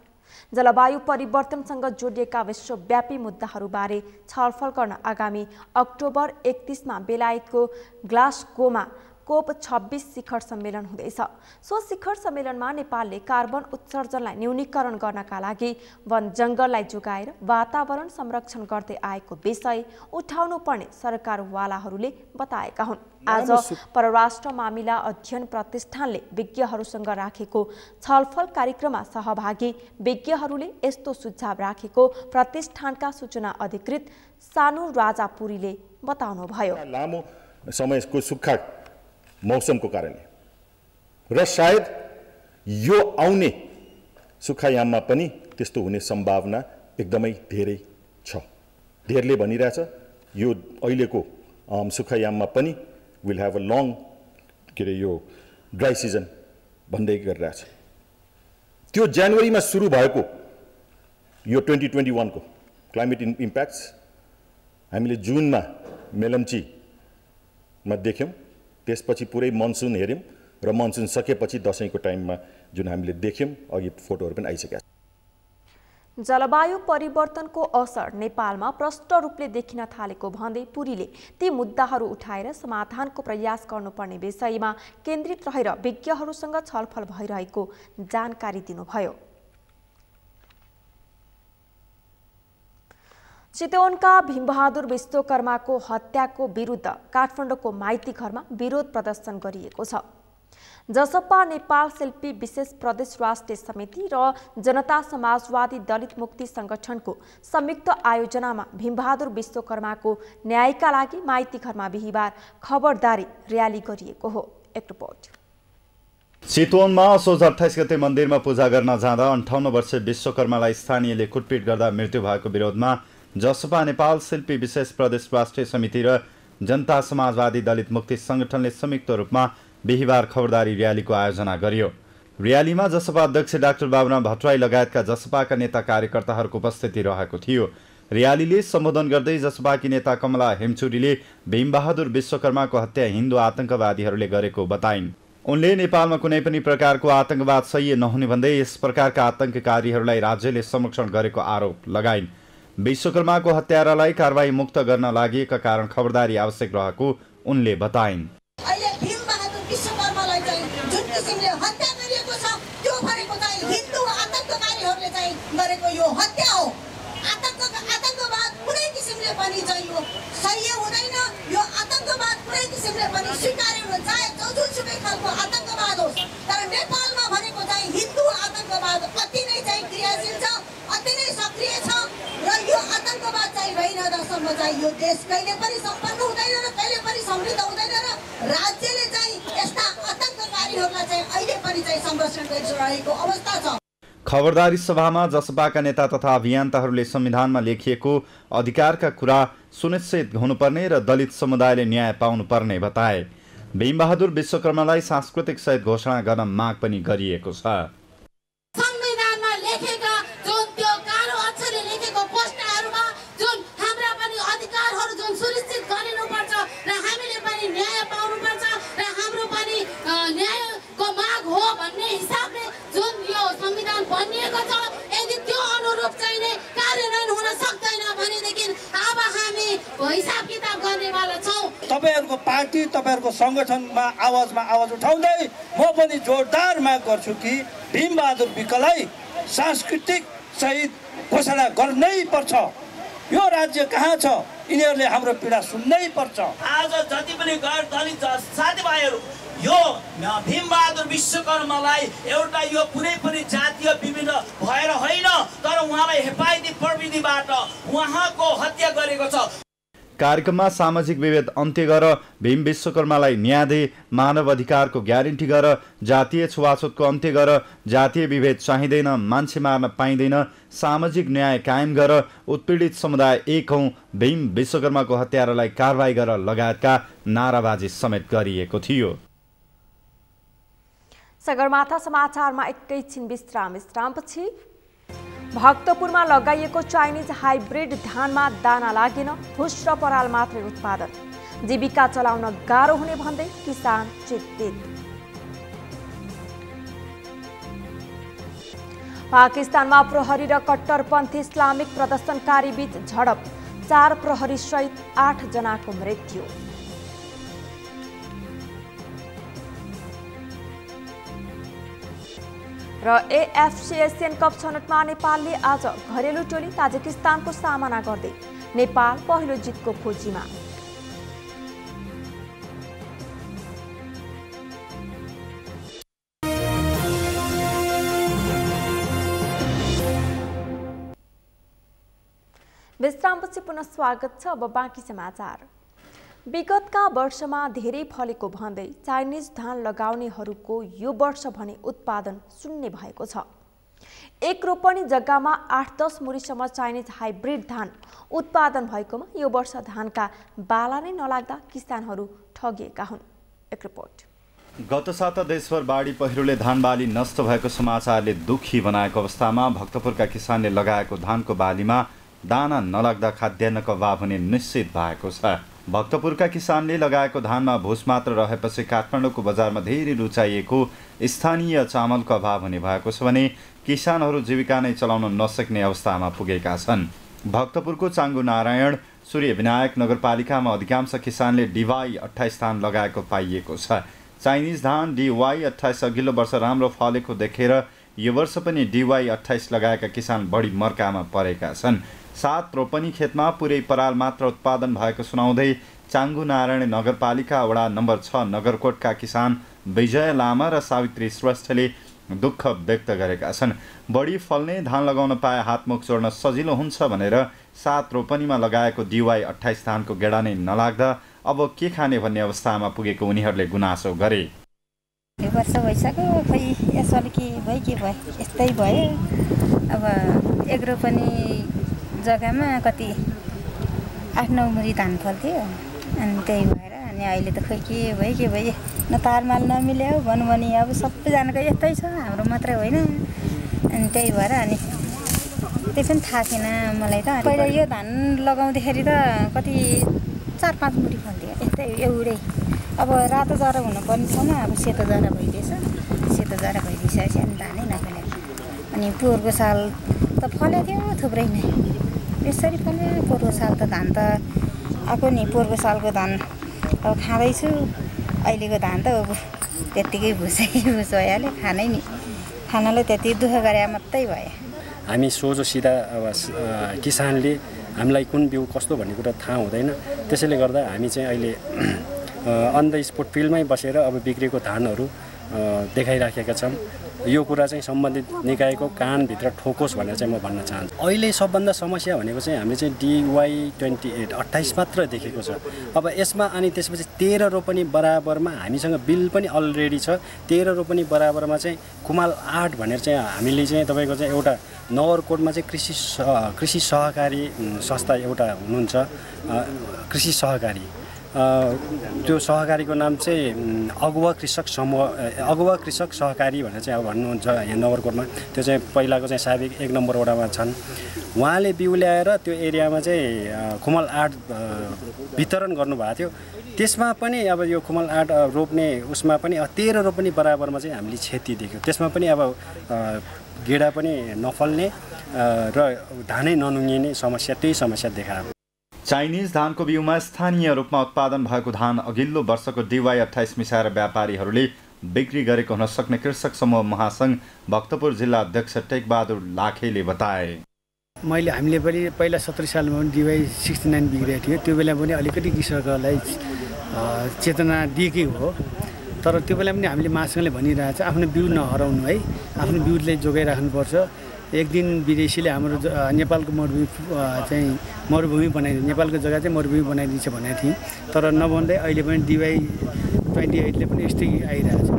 जलवायु परिवर्तनसँग जोडिएका विश्वव्यापी मुद्दाहरूबारे छलफल गर्न आगामी अक्टोबर 31 मा बेलायतको ग्लासगोमा कोप 26 शिखर सम्मेलन हुँदैछ। सो शिखर सम्मेलनमा नेपालले कार्बन उत्सर्जनलाई न्यूनीकरण गर्नका लागि वन जङ्गललाई जोगाएर वातावरण संरक्षण गर्दै आएको विषय उठाउनु पर्ने सरकारवालाहरूले बताएका हुन्। आज परराष्ट्र मामिला अध्ययन प्रतिष्ठानले विज्ञहरूसँग राखेको छलफल कार्यक्रममा सहभागी विज्ञहरूले यस्तो सुझाव राखेको प्रतिष्ठानका सूचना अधिकृत सानु राजापुरीले बताउनुभयो। लामो समयको सुक्खा मौसमको कारणले र सायद यो आउने सुक्खायाममा पनि त्यस्तो हुने सम्भावना एकदमै धेरै छ। धेरैले भनिरहेछ यो अहिलेको सुक्खायाममा पनि विल ह्याभ अ लङ के अरे यो ड्राई सिजन भन्दै गरिरहेछ। त्यो जनवरीमा सुरु भएको यो 2021 को क्लाइमेट इम्प्याक्ट्स हामीले जुनमा मेलम्चीमा देख्यौँ, त्यसपछि पुरै मनसुन हेऱ्यौँ र मनसुन सकेपछि दशैंको टाइममा जुन हामीले देख्यौँ, अघि फोटोहरू पनि आइसकेका छन्। जलवायु परिवर्तनको असर नेपालमा प्रष्ट रूपले देखिन थालेको भन्दै पुरीले ती मुद्दाहरू उठाएर समाधानको प्रयास गर्नुपर्ने विषयमा केन्द्रित रहेर विज्ञहरूसँग छलफल भइरहेको जानकारी दिनुभयो। चितवनका भीमबहादुर विश्वकर्माको हत्याको विरुद्ध काठमाडौँको माइती घरमा विरोध प्रदर्शन गरिएको छ। जसपा नेपाल शिल्पी विशेष प्रदेश राष्ट्रिय समिति र जनता समाजवादी दलित मुक्ति संगठनको संयुक्त आयोजनामा भीमबहादुर विश्वकर्माको न्यायका लागि माइती घरमा बिहिबार खबरदारी र्याली गरिएको हो। एक रिपोर्ट। चितवनमा असोज 28 गते मन्दिरमा पूजा गर्न जाँदा 58 वर्षीय विश्वकर्मालाई स्थानीयले कुटपिट गर्दा मृत्यु भएको विरोधमा जसपा नेपाल शिल्पी विशेष प्रदेश राष्ट्रिय समिति र जनता समाजवादी दलित मुक्ति संगठनले संयुक्त रूपमा बिहिबार खबरदारी र्यालीको आयोजना गरियो। र्यालीमा जसपा अध्यक्ष डाक्टर बाबुराम भट्टराई लगायतका जसपाका नेता कार्यकर्ताहरूको उपस्थिति रहेको थियो। र्यालीले सम्बोधन गर्दै जसपाकी नेता कमला हेमचुरीले भीमबहादुर विश्वकर्माको हत्या हिन्दू आतंकवादीहरूले गरेको बताइन्। उनले नेपालमा कुनै पनि प्रकारको आतंकवाद सह्य नहुने भन्दै यस प्रकारका आतंककारीहरूलाई राज्यले संरक्षण गरेको आरोप लगाइन्। विश्वकर्माको हत्यारालाई कारबाही मुक्त गर्न लागि कारण खबरदारी आवश्यक रहेको उनले बताइन्। यो देश कहिले पनि सम्पन्न हुँदैन र कहिले पनि समृद्ध हुँदैन र राज्यले चाहिँ यस्ता आतंककारीहरूलाई चाहिँ अहिले पनि चाहिँ संरक्षण गरिरहेको अवस्था छ। खबरदारी सभामा जसपाका नेता तथा अभियन्ताहरूले संविधानमा लेखिएको अधिकारका कुरा सुनिश्चित हुनुपर्ने र दलित समुदायले न्याय पाउनुपर्ने बताए। भीमबहादुर विश्वकर्मालाई सांस्कृतिक सहित घोषणा गर्न माग पनि गरिएको छ। संविधानमा लेखेका जुन त्यो कालो अक्षरले लेखेको पोस्टरमा जुन हाम्रा पनि अधिकारहरू जुन सुनिश्चित गरिनुपर्छ र हामीले पनि न्याय पाउनुपर्छ र हाम्रो पनि न्यायको माग हो भन्ने हिसाबले जुन यो संविधान बनिएको छ, यदि त्यो अनुरूप चाहिँ नै कार्यान्वयन हुन सक्दैन भनेदेखि अब हामी हिसाब किताब गर्नेवाला छौँ। तपाईहरुको पार्टी तपाईहरुको संगठनमा आवाज उठाउँदै म पनि जोरदार माग गर्छु कि भीमबहादुर विकलाई सांस्कृतिक सहित घोषणा गर्नै पर्छ। यो राज्य कहाँ छ? यिनीहरूले हाम्रो पीडा सुन्नै पर्छ। आज जति पनि गैर दलित साथीभाइहरू यो भीमबहादुर विश्वकर्मालाई एउटा यो कुनै पनि जातीय विभिन्न भएर होइन, तर उहाँलाई हेपाइती प्रविधिबाट उहाँको हत्या गरेको छ। कार्यक्रममा सामाजिक विभेद अन्त्य गर, भीम विश्वकर्मालाई न्याय दे, मानव अधिकारको ग्यारेन्टी गर, जातीय छुवाछुतको अन्त्य गर, जातीय विभेद चाहिँदैन, मान्छे मार्न पाइँदैन, सामाजिक न्याय कायम गर, उत्पीडित समुदाय एक हौं, भीम विश्वकर्माको हत्यारालाई कारबाही गर लगायतका नाराबाजी समेत गरिएको थियो। सगरमाथा समाचारमा एकैछिन विश्रामपछि भक्तपुरमा लगाइएको चाइनिज हाइब्रिड धानमा दाना लागेन, भुस र पराल मात्रै उत्पादन, जीविका चलाउन गाह्रो हुने भन्दै किसान चिन्तित। पाकिस्तानमा प्रहरी र कट्टरपन्थी इस्लामिक प्रदर्शनकारी बीच झडप, 4 प्रहरी सहित 8 जनाको मृत्यु। र एएफसी एसियन कप छनौटमा नेपालले आज घरेलु टोली ताजिकिस्तानको सामना गर्दै नेपाल पहिलो जितको खोजीमा। विश्रामपछि पुनः स्वागत छ। अब बाँकी समाचार। विगतका वर्षमा धेरै फलेको भन्दै चाइनिज धान लगाउनेहरूको यो वर्ष भने उत्पादन शून्य भएको छ। एक रोपनी जग्गामा 8-10 मुरीसम्म चाइनिज हाइब्रिड धान उत्पादन भएकोमा यो वर्ष धानका बाला नै नलाग्दा किसानहरू ठगिएका हुन्। एक रिपोर्ट। गत साता देशभर बाढी पहिरोले धान बाली नष्ट भएको समाचारले दुखी बनाएको अवस्थामा भक्तपुरका किसानले लगाएको धानको बालीमा दाना नलाग्दा खाद्यान्नको अभाव हुने निश्चित भएको छ। भक्तपुरका किसानले लगाएको धानमा भुस मात्र रहेपछि काठमाडौँको बजारमा धेरै रुचाइएको स्थानीय चामलको अभाव हुने भएको छ भने किसानहरू जीविका नै चलाउन नसक्ने अवस्थामा पुगेका छन्। भक्तपुरको चाङ्गु नारायण सूर्य विनायक नगरपालिकामा अधिकांश किसानले DY 28 धान लगाएको पाइएको छ। चाइनिज धान DY 28 अघिल्लो वर्ष राम्रो फलेको देखेर यो वर्ष पनि DY 28 लगाएका किसान बढी मर्कामा परेका छन्। 7 रोपनी खेतमा पुरै पराल मात्र उत्पादन भएको सुनाउँदै चाङ्गु नारायण नगरपालिका वडा नम्बर 6 नगरकोटका किसान विजय लामा र सावित्री श्रेष्ठले दुःख व्यक्त गरेका छन्। बढी फल्ने धान लगाउन पाए हातमुख जोड्न सजिलो हुन्छ भनेर 7 रोपनीमा लगाएको DY 28 धानको गेडा नै नलाग्दा अब के खाने भन्ने अवस्थामा पुगेको उनीहरूले गुनासो गरे। यो वर्ष भइसक्यो खोइ यसपालि के भयो यस्तै भयो। अब एक रोपनी जग्गामा कति 8-9 मुरी धान फल्थ्यो अनि त्यही भएर अनि अहिले त खोइ के भयो न तारमाल नमिल्यो भनौँ भने अब सबैजनाको यस्तै छ, हाम्रो मात्रै होइन। अनि त्यही भएर अनि त्यही पनि थाहा छैन मलाई त। पहिला यो धान लगाउँदाखेरि त कति 4-5 मुरी फल्थ्यो यस्तै एउटै। अब रातो जरा हुनुपर्ने ठाउँमा अब सेतो जरा भइदिएछ। सेतो जरा भइदिइसकेपछि अनि धानै नफलेको। अनि पोहोरको साल त फलेको थियो थुप्रै नै यसरी फल्यो। पोहोरको साल त धान त आएको नि, पोहोरको सालको धान अब खाँदैछु। अहिलेको धान त अब त्यत्तिकै भुस भइहाल्यो, खानै नि खानालाई त्यति दुःख गरे मात्रै भयो। हामी सोझो सिधा अब किसानले हामीलाई कुन बिउ कस्तो भन्ने कुरा थाहा हुँदैन। त्यसैले गर्दा हामी चाहिँ अहिले अन द स्पोट फिल्डमै बसेर अब बिग्रेको धानहरू देखाइराखेका छौँ। यो कुरा चाहिँ सम्बन्धित निकायको कानभित्र ठोकोस् भनेर चाहिँ म भन्न चाहन्छु। अहिले सबभन्दा समस्या भनेको चाहिँ हामीले चाहिँ DY 28 मात्र देखेको छ। अब यसमा अनि त्यसपछि 13 रोपनी बराबरमा हामीसँग बिल पनि अलरेडी छ। 13 रोपनी बराबरमा चाहिँ कुमाल 8 भनेर चाहिँ हामीले चाहिँ तपाईँको चाहिँ एउटा नगरकोटमा चाहिँ कृषि सहकारी संस्था एउटा हुनुहुन्छ, कृषि सहकारी। त्यो सहकारीको नाम चाहिँ अगुवा कृषक सहकारी भनेर चाहिँ अब भन्नुहुन्छ यहाँ नगरकोटमा। त्यो चाहिँ पहिलाको चाहिँ साबिक 1 नम्बर वडामा छन्। उहाँले बिउ ल्याएर त्यो एरियामा चाहिँ कुमल 8 वितरण गर्नुभएको थियो। त्यसमा पनि अब यो कुमल 8 रोप्ने उसमा पनि 13 रोपनी बराबरमा चाहिँ हामीले क्षति देख्यौँ। त्यसमा पनि अब गेडा पनि नफल्ने र धानै ननुङ्गिने समस्या, त्यही समस्या देखायो। चाइनिज धानको बिउमा स्थानीय रूपमा उत्पादन भएको धान अघिल्लो वर्षको DY 28 मिसाएर व्यापारीहरूले बिक्री गरेको हुन सक्ने कृषक समूह महासंघ भक्तपुर जिल्ला अध्यक्ष टेकबहादुर लाखेले बताए। हामीले पनि पहिला 17 सालमा पनि DY 69 बिग्रेको थियो। त्यो बेला पनि अलिकति कृषकहरूलाई चेतना दिएकै हो। तर त्यो बेला पनि हामीले महासंघले भनिरहेको छ आफ्नो बिउ नहराउनु है, आफ्नो बिउलाई जोगाइराख्नुपर्छ। एक दिन विदेशीले हाम्रो नेपालको मरुभूमि बनाइदिन्छ, नेपालको जग्गा चाहिँ मरुभूमि बनाइदिन्छ भनेको थिएँ। तर नभन्दै अहिले पनि DY 28ले पनि यस्तै आइरहेको छ।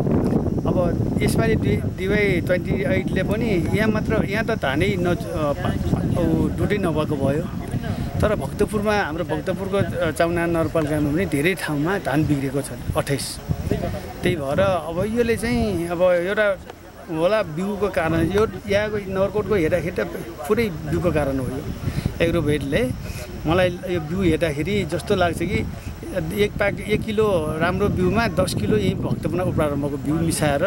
अब यसपालि DY 28ले पनि यहाँ त धानै डुटै नभएको भयो। तर भक्तपुरमा हाम्रो भक्तपुरको चाउना नगरपालिकामा पनि धेरै ठाउँमा धान बिग्रेको छ 28। त्यही भएर अब यसले चाहिँ अब एउटा होला बिउको कारण, यो यहाँको नगरकोटको हेर्दाखेरि त पुरै बिउको कारण हो। यो एग्रोभेटले मलाई यो बिउ हेर्दाखेरि जस्तो लाग्छ कि 1 किलो राम्रो बिउमा 10 किलो यही भक्तपुरमा प्रारम्भको बिउ मिसाएर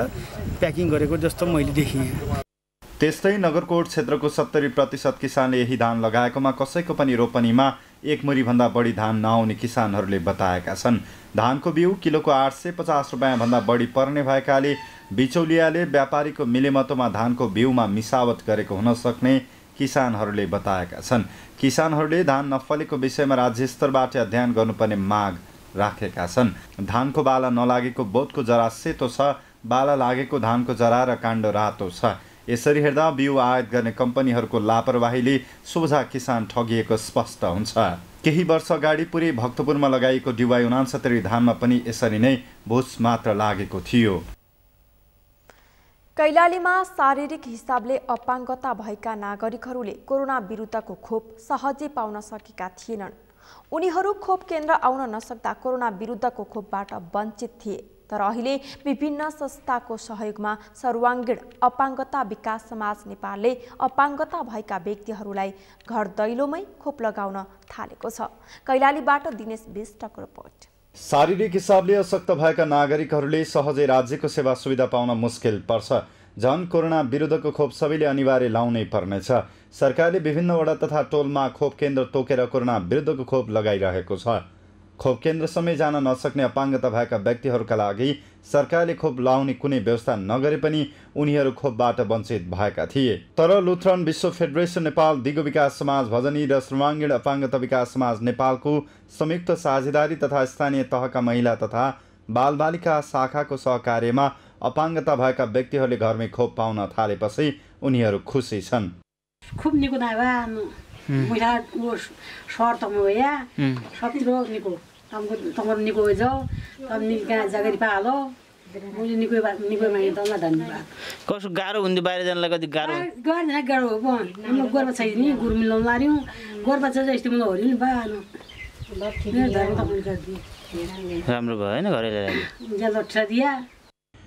प्याकिङ गरेको जस्तो मैले देखेँ। त्यस्तै नगरकोट क्षेत्रको 70% किसानले यही धान लगाएकोमा कसैको पनि रोपनीमा 1 मुरीभन्दा बढी धान नआउने किसानहरूले बताएका छन्। धानको बिउ किलोको 850 रुपियाँ भन्दा बढी पर्ने भएकाले बिचौलियाले व्यापारीको मिलेमतोमा धानको बिउमा मिसावट गरेको हुन सक्ने किसानहरूले बताएका छन्। किसानहरूले धान नफलेको विषयमा राज्य स्तरबाट अध्ययन गर्नुपर्ने माग राखेका छन्। धानको बाला नलागेको बोटको जरा सेतो छ, बाला लागेको धानको जरा र काण्ड रातो छ। यसरी हेर्दा बिउ आयात गर्ने कम्पनीहरूको लापरवाहीले सोझा किसान ठगिएको स्पष्ट हुन्छ। केही वर्ष अगाडि पुरै भक्तपुरमा लगाइएको DY69 धानमा पनि यसरी नै भुस मात्र लागेको थियो। कैलालीमा शारीरिक हिसाबले अपाङ्गता भएका नागरिकहरूले कोरोना विरुद्धको खोप सहजै पाउन सकेका थिएनन्। उनीहरू खोप केन्द्र आउन नसक्दा कोरोना विरुद्धको खोपबाट वञ्चित थिए। तर अहिले विभिन्न संस्थाको सहयोगमा सर्वाङ्गीण अपाङ्गता विकास समाज नेपालले अपाङ्गता भएका व्यक्तिहरूलाई घर दैलोमै खोप लगाउन थालेको छ। कैलालीबाट दिनेश विष्टको रिपोर्ट। शारीरिक हिसाबले अशक्त भएका नागरिकहरूले सहजै राज्यको सेवा सुविधा पाउन मुस्किल पर्छ। झन् कोरोना विरुद्धको खोप सबैले अनिवार्य लाउनै पर्नेछ। सरकारले विभिन्न वडा तथा टोलमा खोप केन्द्र तोकेर कोरोना विरुद्धको खोप लगाइरहेको छ। खोप केन्द्र समय जान नसक्ने अपाङ्गता भएका व्यक्तिहरूका लागि सरकारले खोप लाउने कुनै व्यवस्था नगरे पनि उनीहरू खोपबाट वञ्चित भएका थिए। तर लुथरन विश्व फेडरेसन नेपाल, दिगो विकास समाज भजनी र सर्वाङ्गीण अपाङ्गता विकास समाज नेपालको संयुक्त साझेदारी तथा स्थानीय तहका महिला तथा बालबालिका शाखाको सहकार्यमा अपाङ्गता भएका व्यक्तिहरूले घरमै खोप पाउन थालेपछि उनीहरू खुसी छन्। खूब निको दावा मुला वो शर्त मोया सबतिरो निको तमर निको हो जाओ तम निका जगरी पालो मुले निको मागे तमला धन्यवाद। कसो गाह्रो हुन्थ्यो बाहिर जानलाई? कति गाह्रो गाह्रो हो हाम्रो गोरबा छैन नि गुरु मिलाउन लार्यौँ गोरबा चाहिँ यस्तो मलाई हरियो नि बानो राम्रो भयो हैन घरै ल्याएर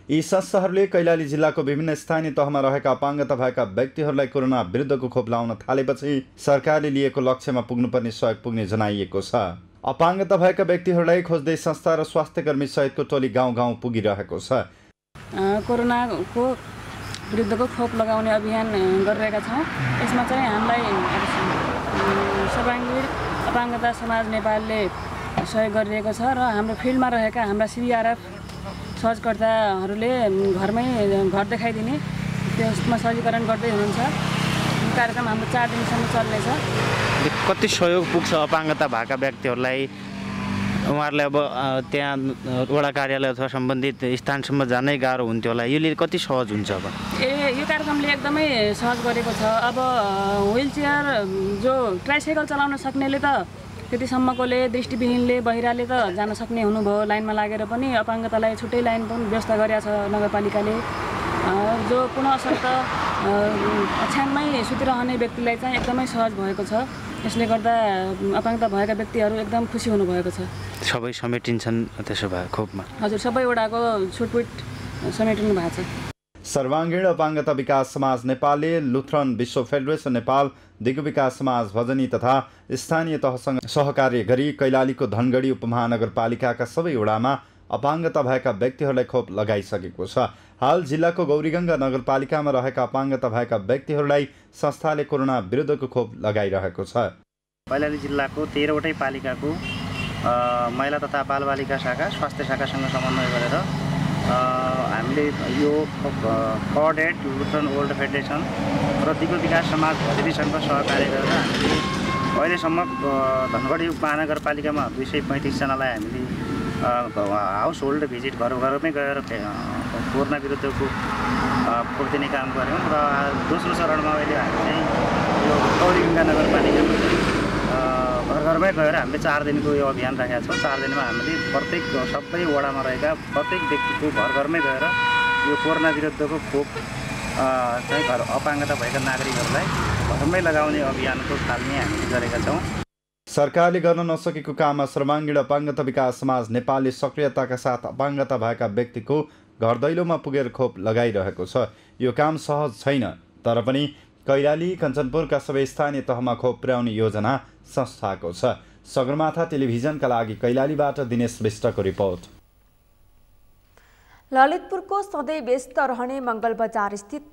यी संस्थाहरूले कैलाली जिल्लाको विभिन्न स्थानीय तहमा रहेका अपाङ्गता भएका व्यक्तिहरूलाई कोरोना विरुद्धको खोप लाउन थालेपछि सरकारले लिएको लक्ष्यमा पुग्नुपर्ने सहयोग पुग्ने जनाइएको छ। अपाङ्गता भएका व्यक्तिहरूलाई खोज्दै संस्था र स्वास्थ्यकर्मी सहितको टोली गाउँ गाउँ पुगिरहेको छ। कोरोनाको विरुद्धको खोप लगाउने अभियान गरिरहेका छौँ। यसमा चाहिँ हामीलाई सर्वाङ्गीण अपाङ्गता समाज नेपालले सहयोग गरिरहेको छ र हाम्रो फिल्डमा रहेका हाम्रा CRF सहजकर्ताहरूले घरमै घर देखाइदिने त्यसमा सहजीकरण गर्दै हुनुहुन्छ। कार्यक्रम हाम्रो 4 दिनसम्म चल्नेछ। कति सहयोग पुग्छ अपाङ्गता भएका व्यक्तिहरूलाई? उहाँहरूलाई अब त्यहाँ वडा कार्यालय अथवा सम्बन्धित स्थानसम्म जानै गाह्रो हुन्थ्यो होला, यसले कति सहज हुन्छ अब? यो कार्यक्रमले एकदमै सहज गरेको छ। अब व्हिलचेयर जो ट्राइसाइकल चलाउन सक्नेले त त्यतिसम्मकोले, दृष्टिविहीनले, बहिराले त जान सक्ने हुनुभयो लाइनमा लागेर पनि। अपाङ्गतालाई छुट्टै लाइन पनि व्यवस्था गरेको छ नगरपालिकाले। जो पुनः अशक्त ओछ्यानमै सुतिरहने व्यक्तिलाई चाहिँ एकदमै सहज भएको छ। यसले गर्दा अपाङ्गता भएका व्यक्तिहरू एकदम खुसी हुनुभएको छ। सबै समेटिन्छन् त्यसो भए खोपमा? हजुर, सबै वडाको छुटपुट समेटिनु भएको छ। सर्वाङ्गीण अपाङ्गता विकास समाज नेपालले लुथरन विश्व फेडरेसन नेपाल, दिगो विकास समाज भजनी तथा स्थानीय तहसँग सहकार्य गरी कैलालीको धनगढी उपमहानगरपालिकाका सबै वडामा अपाङ्गता भएका व्यक्तिहरूलाई खोप लगाइसकेको छ। हाल जिल्लाको गौरीगङ्गा नगरपालिकामा रहेका अपाङ्गता भएका व्यक्तिहरूलाई संस्थाले कोरोना विरुद्धको खोप लगाइरहेको छ। कैलाली जिल्लाको 13 वटै पालिकाको महिला तथा बालबालिका शाखा, स्वास्थ्य शाखासँग समन्वय गरेर हामीले यो कोअर्डिनेट लुथरन वर्ल्ड फेडरेसन र दिगो विकास समाज भजनीसँग सहकार्य गरेर हामीले अहिलेसम्म धनगढी उपमहानगरपालिकामा 235 जनालाई हामीले हाउस होल्ड भिजिट घरमै गएर कोरोना विरुद्धको खोप दिने काम गऱ्यौँ। र दोस्रो चरणमा अहिले हामी चाहिँ यो गौरीगङ्गा नगरपालिकामा घरमै गएर हामीले 4 दिनको यो अभियान राखेका छौँ। 4 दिनमा हामीले प्रत्येक सबै वडामा रहेका प्रत्येक व्यक्तिको घरमै गएर यो कोरोना विरुद्धको खोप चाहिँ घर अपाङ्गता भएका नागरिकहरूलाई घरमै लगाउने अभियानको थाल्ने हामीले गरेका छौँ। सरकारले गर्न नसकेको काममा सर्वाङ्गीण अपाङ्गता विकास समाज नेपालले सक्रियताका साथ अपाङ्गता भएका व्यक्तिको घर दैलोमा पुगेर खोप लगाइरहेको छ। यो काम सहज छैन, तर पनि कैलाली, कञ्चनपुरका सबै स्थानीय तहमा खोप पुर्याउने योजना संस्थाको छ। सगरमाथा टेलिभिजनका लागि कैलालीबाट दिनेश विष्टको रिपोर्ट। ललितपुरको सधैँ व्यस्त रहने मङ्गलबजार स्थित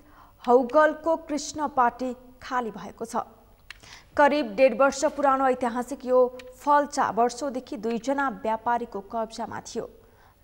हौगलको कृष्ण पार्टी खाली भएको छ। करिब 1.5 वर्ष पुरानो ऐतिहासिक यो फलचा वर्षौंदेखि 2 जना व्यापारीको कब्जामा थियो।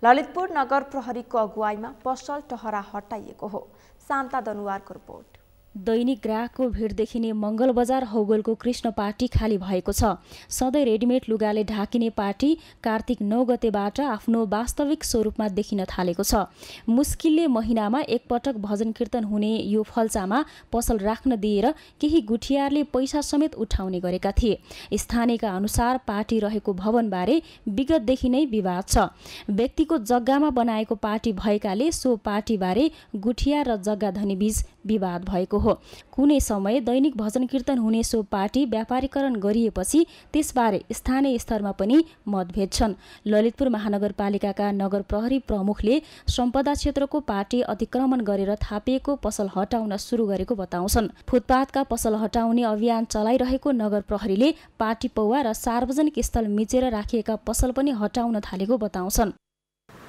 ललितपुर नगर प्रहरीको अगुवाईमा पसल टहरा हटाइएको हो। शान्ता दनुवारको रिपोर्ट। दैनिक ग्राहकको भिड देखिने मङ्गल बजार हौगोलको कृष्ण पार्टी खाली भएको छ। सधैँ रेडिमेड लुगाले ढाकिने पार्टी कार्तिक 9 गतेबाट आफ्नो वास्तविक स्वरूपमा देखिन थालेको छ। मुस्किलले महिनामा एकपटक भजन कीर्तन हुने यो फल्चामा पसल राख्न दिएर केही गुठियारले पैसा समेत उठाउने गरेका थिए। स्थानीयका अनुसार पार्टी रहेको भवनबारे विगतदेखि नै विवाद छ। व्यक्तिको जग्गामा बनाएको पार्टी भएकाले सो पार्टीबारे गुठियार र जग्गा धनी बीच विवाद भएको हो। कुनै समय दैनिक भजन कीर्तन हुने सो पार्टी व्यापारीकरण गरिएपछि त्यसबारे स्थानीय स्तरमा पनि मतभेद छन्। ललितपुर महानगरपालिकाका नगर प्रहरी प्रमुखले सम्पदा क्षेत्रको पार्टी अतिक्रमण गरेर थापिएको पसल हटाउन सुरु गरेको बताउँछन्। फुटपाथका पसल हटाउने अभियान चलाइरहेको नगर प्रहरीले पार्टी पौवा र सार्वजनिक स्थल मिचेर राखिएका पसल पनि हटाउन थालेको बताउँछन्।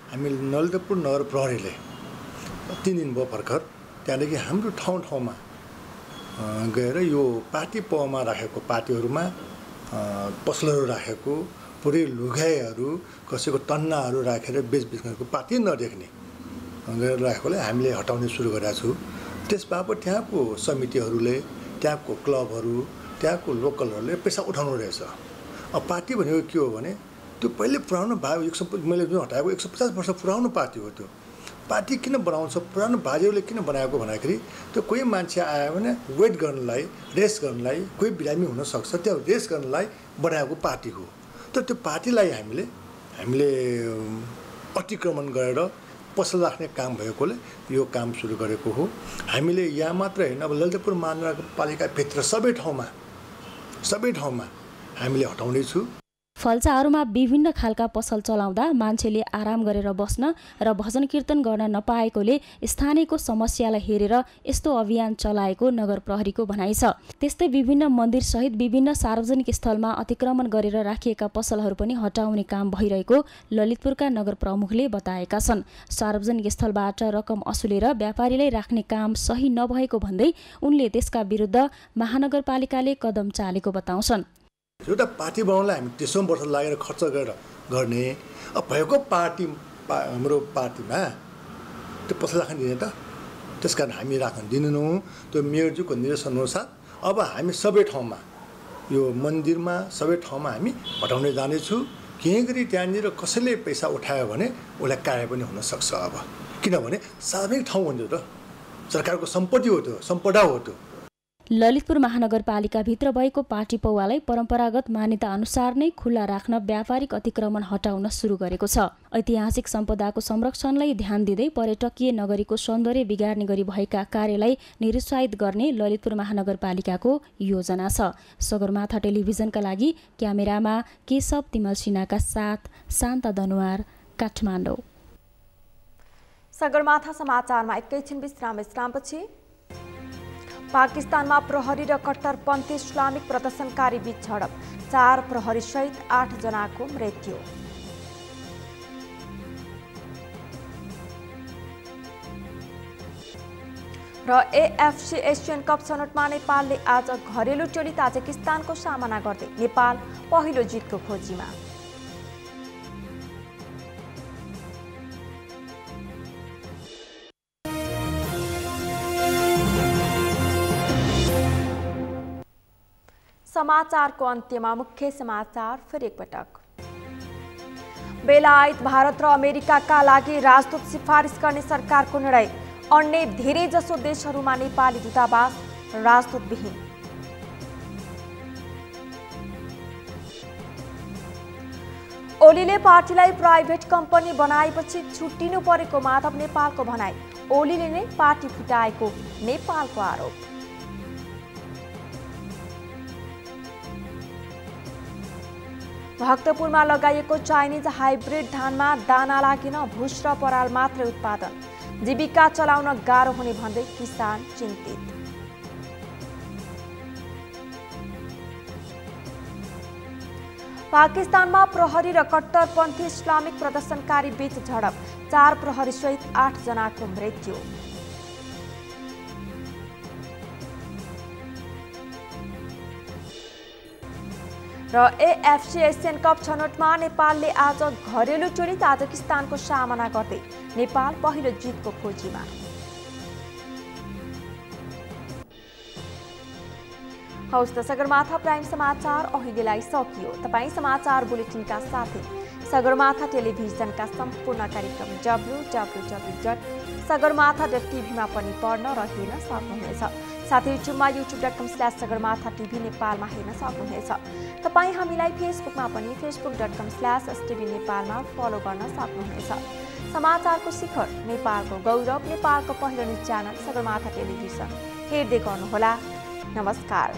हामी ललितपुर नगर प्रहरीले 3 दिन भयो भर्खर त्यहाँदेखि हाम्रो ठाउँमा गएर यो पार्टी पौवामा राखेको पार्टीहरूमा पसलहरू राखेको पुरै लुगाइहरू कसैको टन्नाहरू राखेर बेचबिच गरेको पार्टी नदेख्ने गरेर राखेकोले हामीले हटाउने सुरु गरेका छौँ। त्यसबापत त्यहाँको समितिहरूले त्यहाँको क्लबहरू त्यहाँको लोकलहरूले पैसा उठाउनु रहेछ। अब पार्टी भनेको के हो भने त्यो पहिले पुरानो मैले जुन हटाएको 150 वर्ष पुरानो पार्टी हो। त्यो पार्टी किन बनाउँछ, पुरानो बाजेहरूले किन बनाएको भन्दाखेरि त्यो कोही मान्छे आयो भने वेट गर्नलाई, रेस्ट गर्नलाई, कोही बिरामी हुनसक्छ, त्यो रेस्ट गर्नलाई बनाएको पार्टी हो। तर त्यो पार्टीलाई हामीले अतिक्रमण गरेर पसल राख्ने काम भएकोले यो काम सुरु गरेको हो। हामीले यहाँ मात्र होइन, अब ललितपुर महानगरपालिकाभित्र सबै ठाउँमा हामीले हटाउनेछु। फल्चाहरूमा विभिन्न खालका पसल चलाउँदा मान्छेले आराम गरेर बस्न र भजन कीर्तन गर्न नपाएकोले स्थानीयको समस्यालाई हेरेर यस्तो अभियान चलाएको नगर प्रहरीको भनाइ छ। त्यस्तै विभिन्न मन्दिर सहित विभिन्न सार्वजनिक स्थलमा अतिक्रमण गरेर राखिएका पसलहरू पनि हटाउने काम भइरहेको ललितपुरका नगर प्रमुखले बताएका छन्। सार्वजनिक स्थलबाट रकम असुलेर व्यापारीलाई राख्ने काम सही नभएको भन्दै उनले त्यसका विरुद्ध महानगरपालिकाले कदम चालेको बताउँछन्। एउटा पार्टी बनाउनलाई हामी 300 वर्ष लागेर खर्च गरेर गर्ने, अब भएको हाम्रो पार्टीमा त्यो पसल राख्न दिने त, त्यस कारण हामी राख्न दिँदैनौँ। त्यो मेयरज्यूको निर्देशनअनुसार अब हामी सबै ठाउँमा यो मन्दिरमा सबै ठाउँमा हामी हटाउने जानेछु। केही गरी त्यहाँनिर कसैले पैसा उठायो भने उसलाई कार्य पनि हुनसक्छ। अब किनभने सार्वजनिक ठाउँ हुन्छ त, सरकारको सम्पत्ति हो, त्यो सम्पदा हो। त्यो ललितपुर महानगरपालिकाभित्र भएको पार्टी पौवालाई परम्परागत मान्यता अनुसार नै खुल्ला राख्न व्यापारिक अतिक्रमण हटाउन सुरु गरेको छ। ऐतिहासिक सम्पदाको संरक्षणलाई ध्यान दिँदै पर्यटकीय नगरीको सौन्दर्य बिगार्ने गरी भएका कार्यलाई निरुत्साहित गर्ने ललितपुर महानगरपालिकाको योजना छ। सगरमाथा टेलिभिजनका लागि क्यामेरामा केशव तिमल सिन्हाका साथ शान्ता दनुवार, काठमाडौँ। सगरमाथा समाचारमा एकैछिन विश्रामपछि पाकिस्तानमा प्रहरी र कट्टरपन्थी इस्लामिक प्रदर्शनकारी बीच झडप, 4 प्रहरी सहित 8 जनाको मृत्यु। र एएफसी एसियन कप छनौटमा नेपालले आज घरेलु टोली ताजिकिस्तानको सामना गर्दै नेपाल पहिलो जितको खोजीमा। समाचारको अन्त्यमा मुख्य समाचार फेरि एकपटक। बेलायत, भारत र अमेरिकाका लागि राजदूत सिफारिस गर्ने सरकारको निर्णय, अन्य धेरै जसो देशहरूमा नेपाली दूतावास राजदूतविहीन। ओलीले पार्टीलाई प्राइभेट कम्पनी बनाएपछि छुट्टिनु परेको माधव नेपालको भनाई, ओलीले नै पार्टी फुटाएको नेपालको आरोप। भक्तपुरमा लगाइएको चाइनिज हाइब्रिड धानमा दाना लागेन, भुस र पराल मात्रै उत्पादन, जीविका चलाउन गाह्रो हुने भन्दै किसान चिन्तित। पाकिस्तानमा प्रहरी र कट्टरपन्थी इस्लामिक प्रदर्शनकारी बीच झडप, 4 प्रहरी सहित 8 जनाको मृत्यु। र एएफसी एसियन कप छनौटमा नेपालले आज घरेलु टोली ताजिकिस्तानको सामना गर्दै नेपाल पहिलो जितको खोजीमा। हौस् त सगरमाथा प्राइम समाचार अहिलेलाई सकियो। तपाईँ समाचार बुलेटिनका साथै सगरमाथा टेलिभिजनका सम्पूर्ण कार्यक्रम www.sagarmatha.tv मा पनि पढ्न र हेर्न सक्नुहुनेछ। साथै युट्युबमा youtube.com/sagarmatha TV नेपालमा हेर्न सक्नुहुनेछ। तपाईँ हामीलाई फेसबुकमा पनि facebook.com/stv नेपालमा फलो गर्न सक्नुहुनेछ। समाचारको शिखर, नेपालको गौरव, नेपालको पहिलो न्युज च्यानल सगरमाथा टेलिभिजन हेर्दै गर्नुहोला। नमस्कार।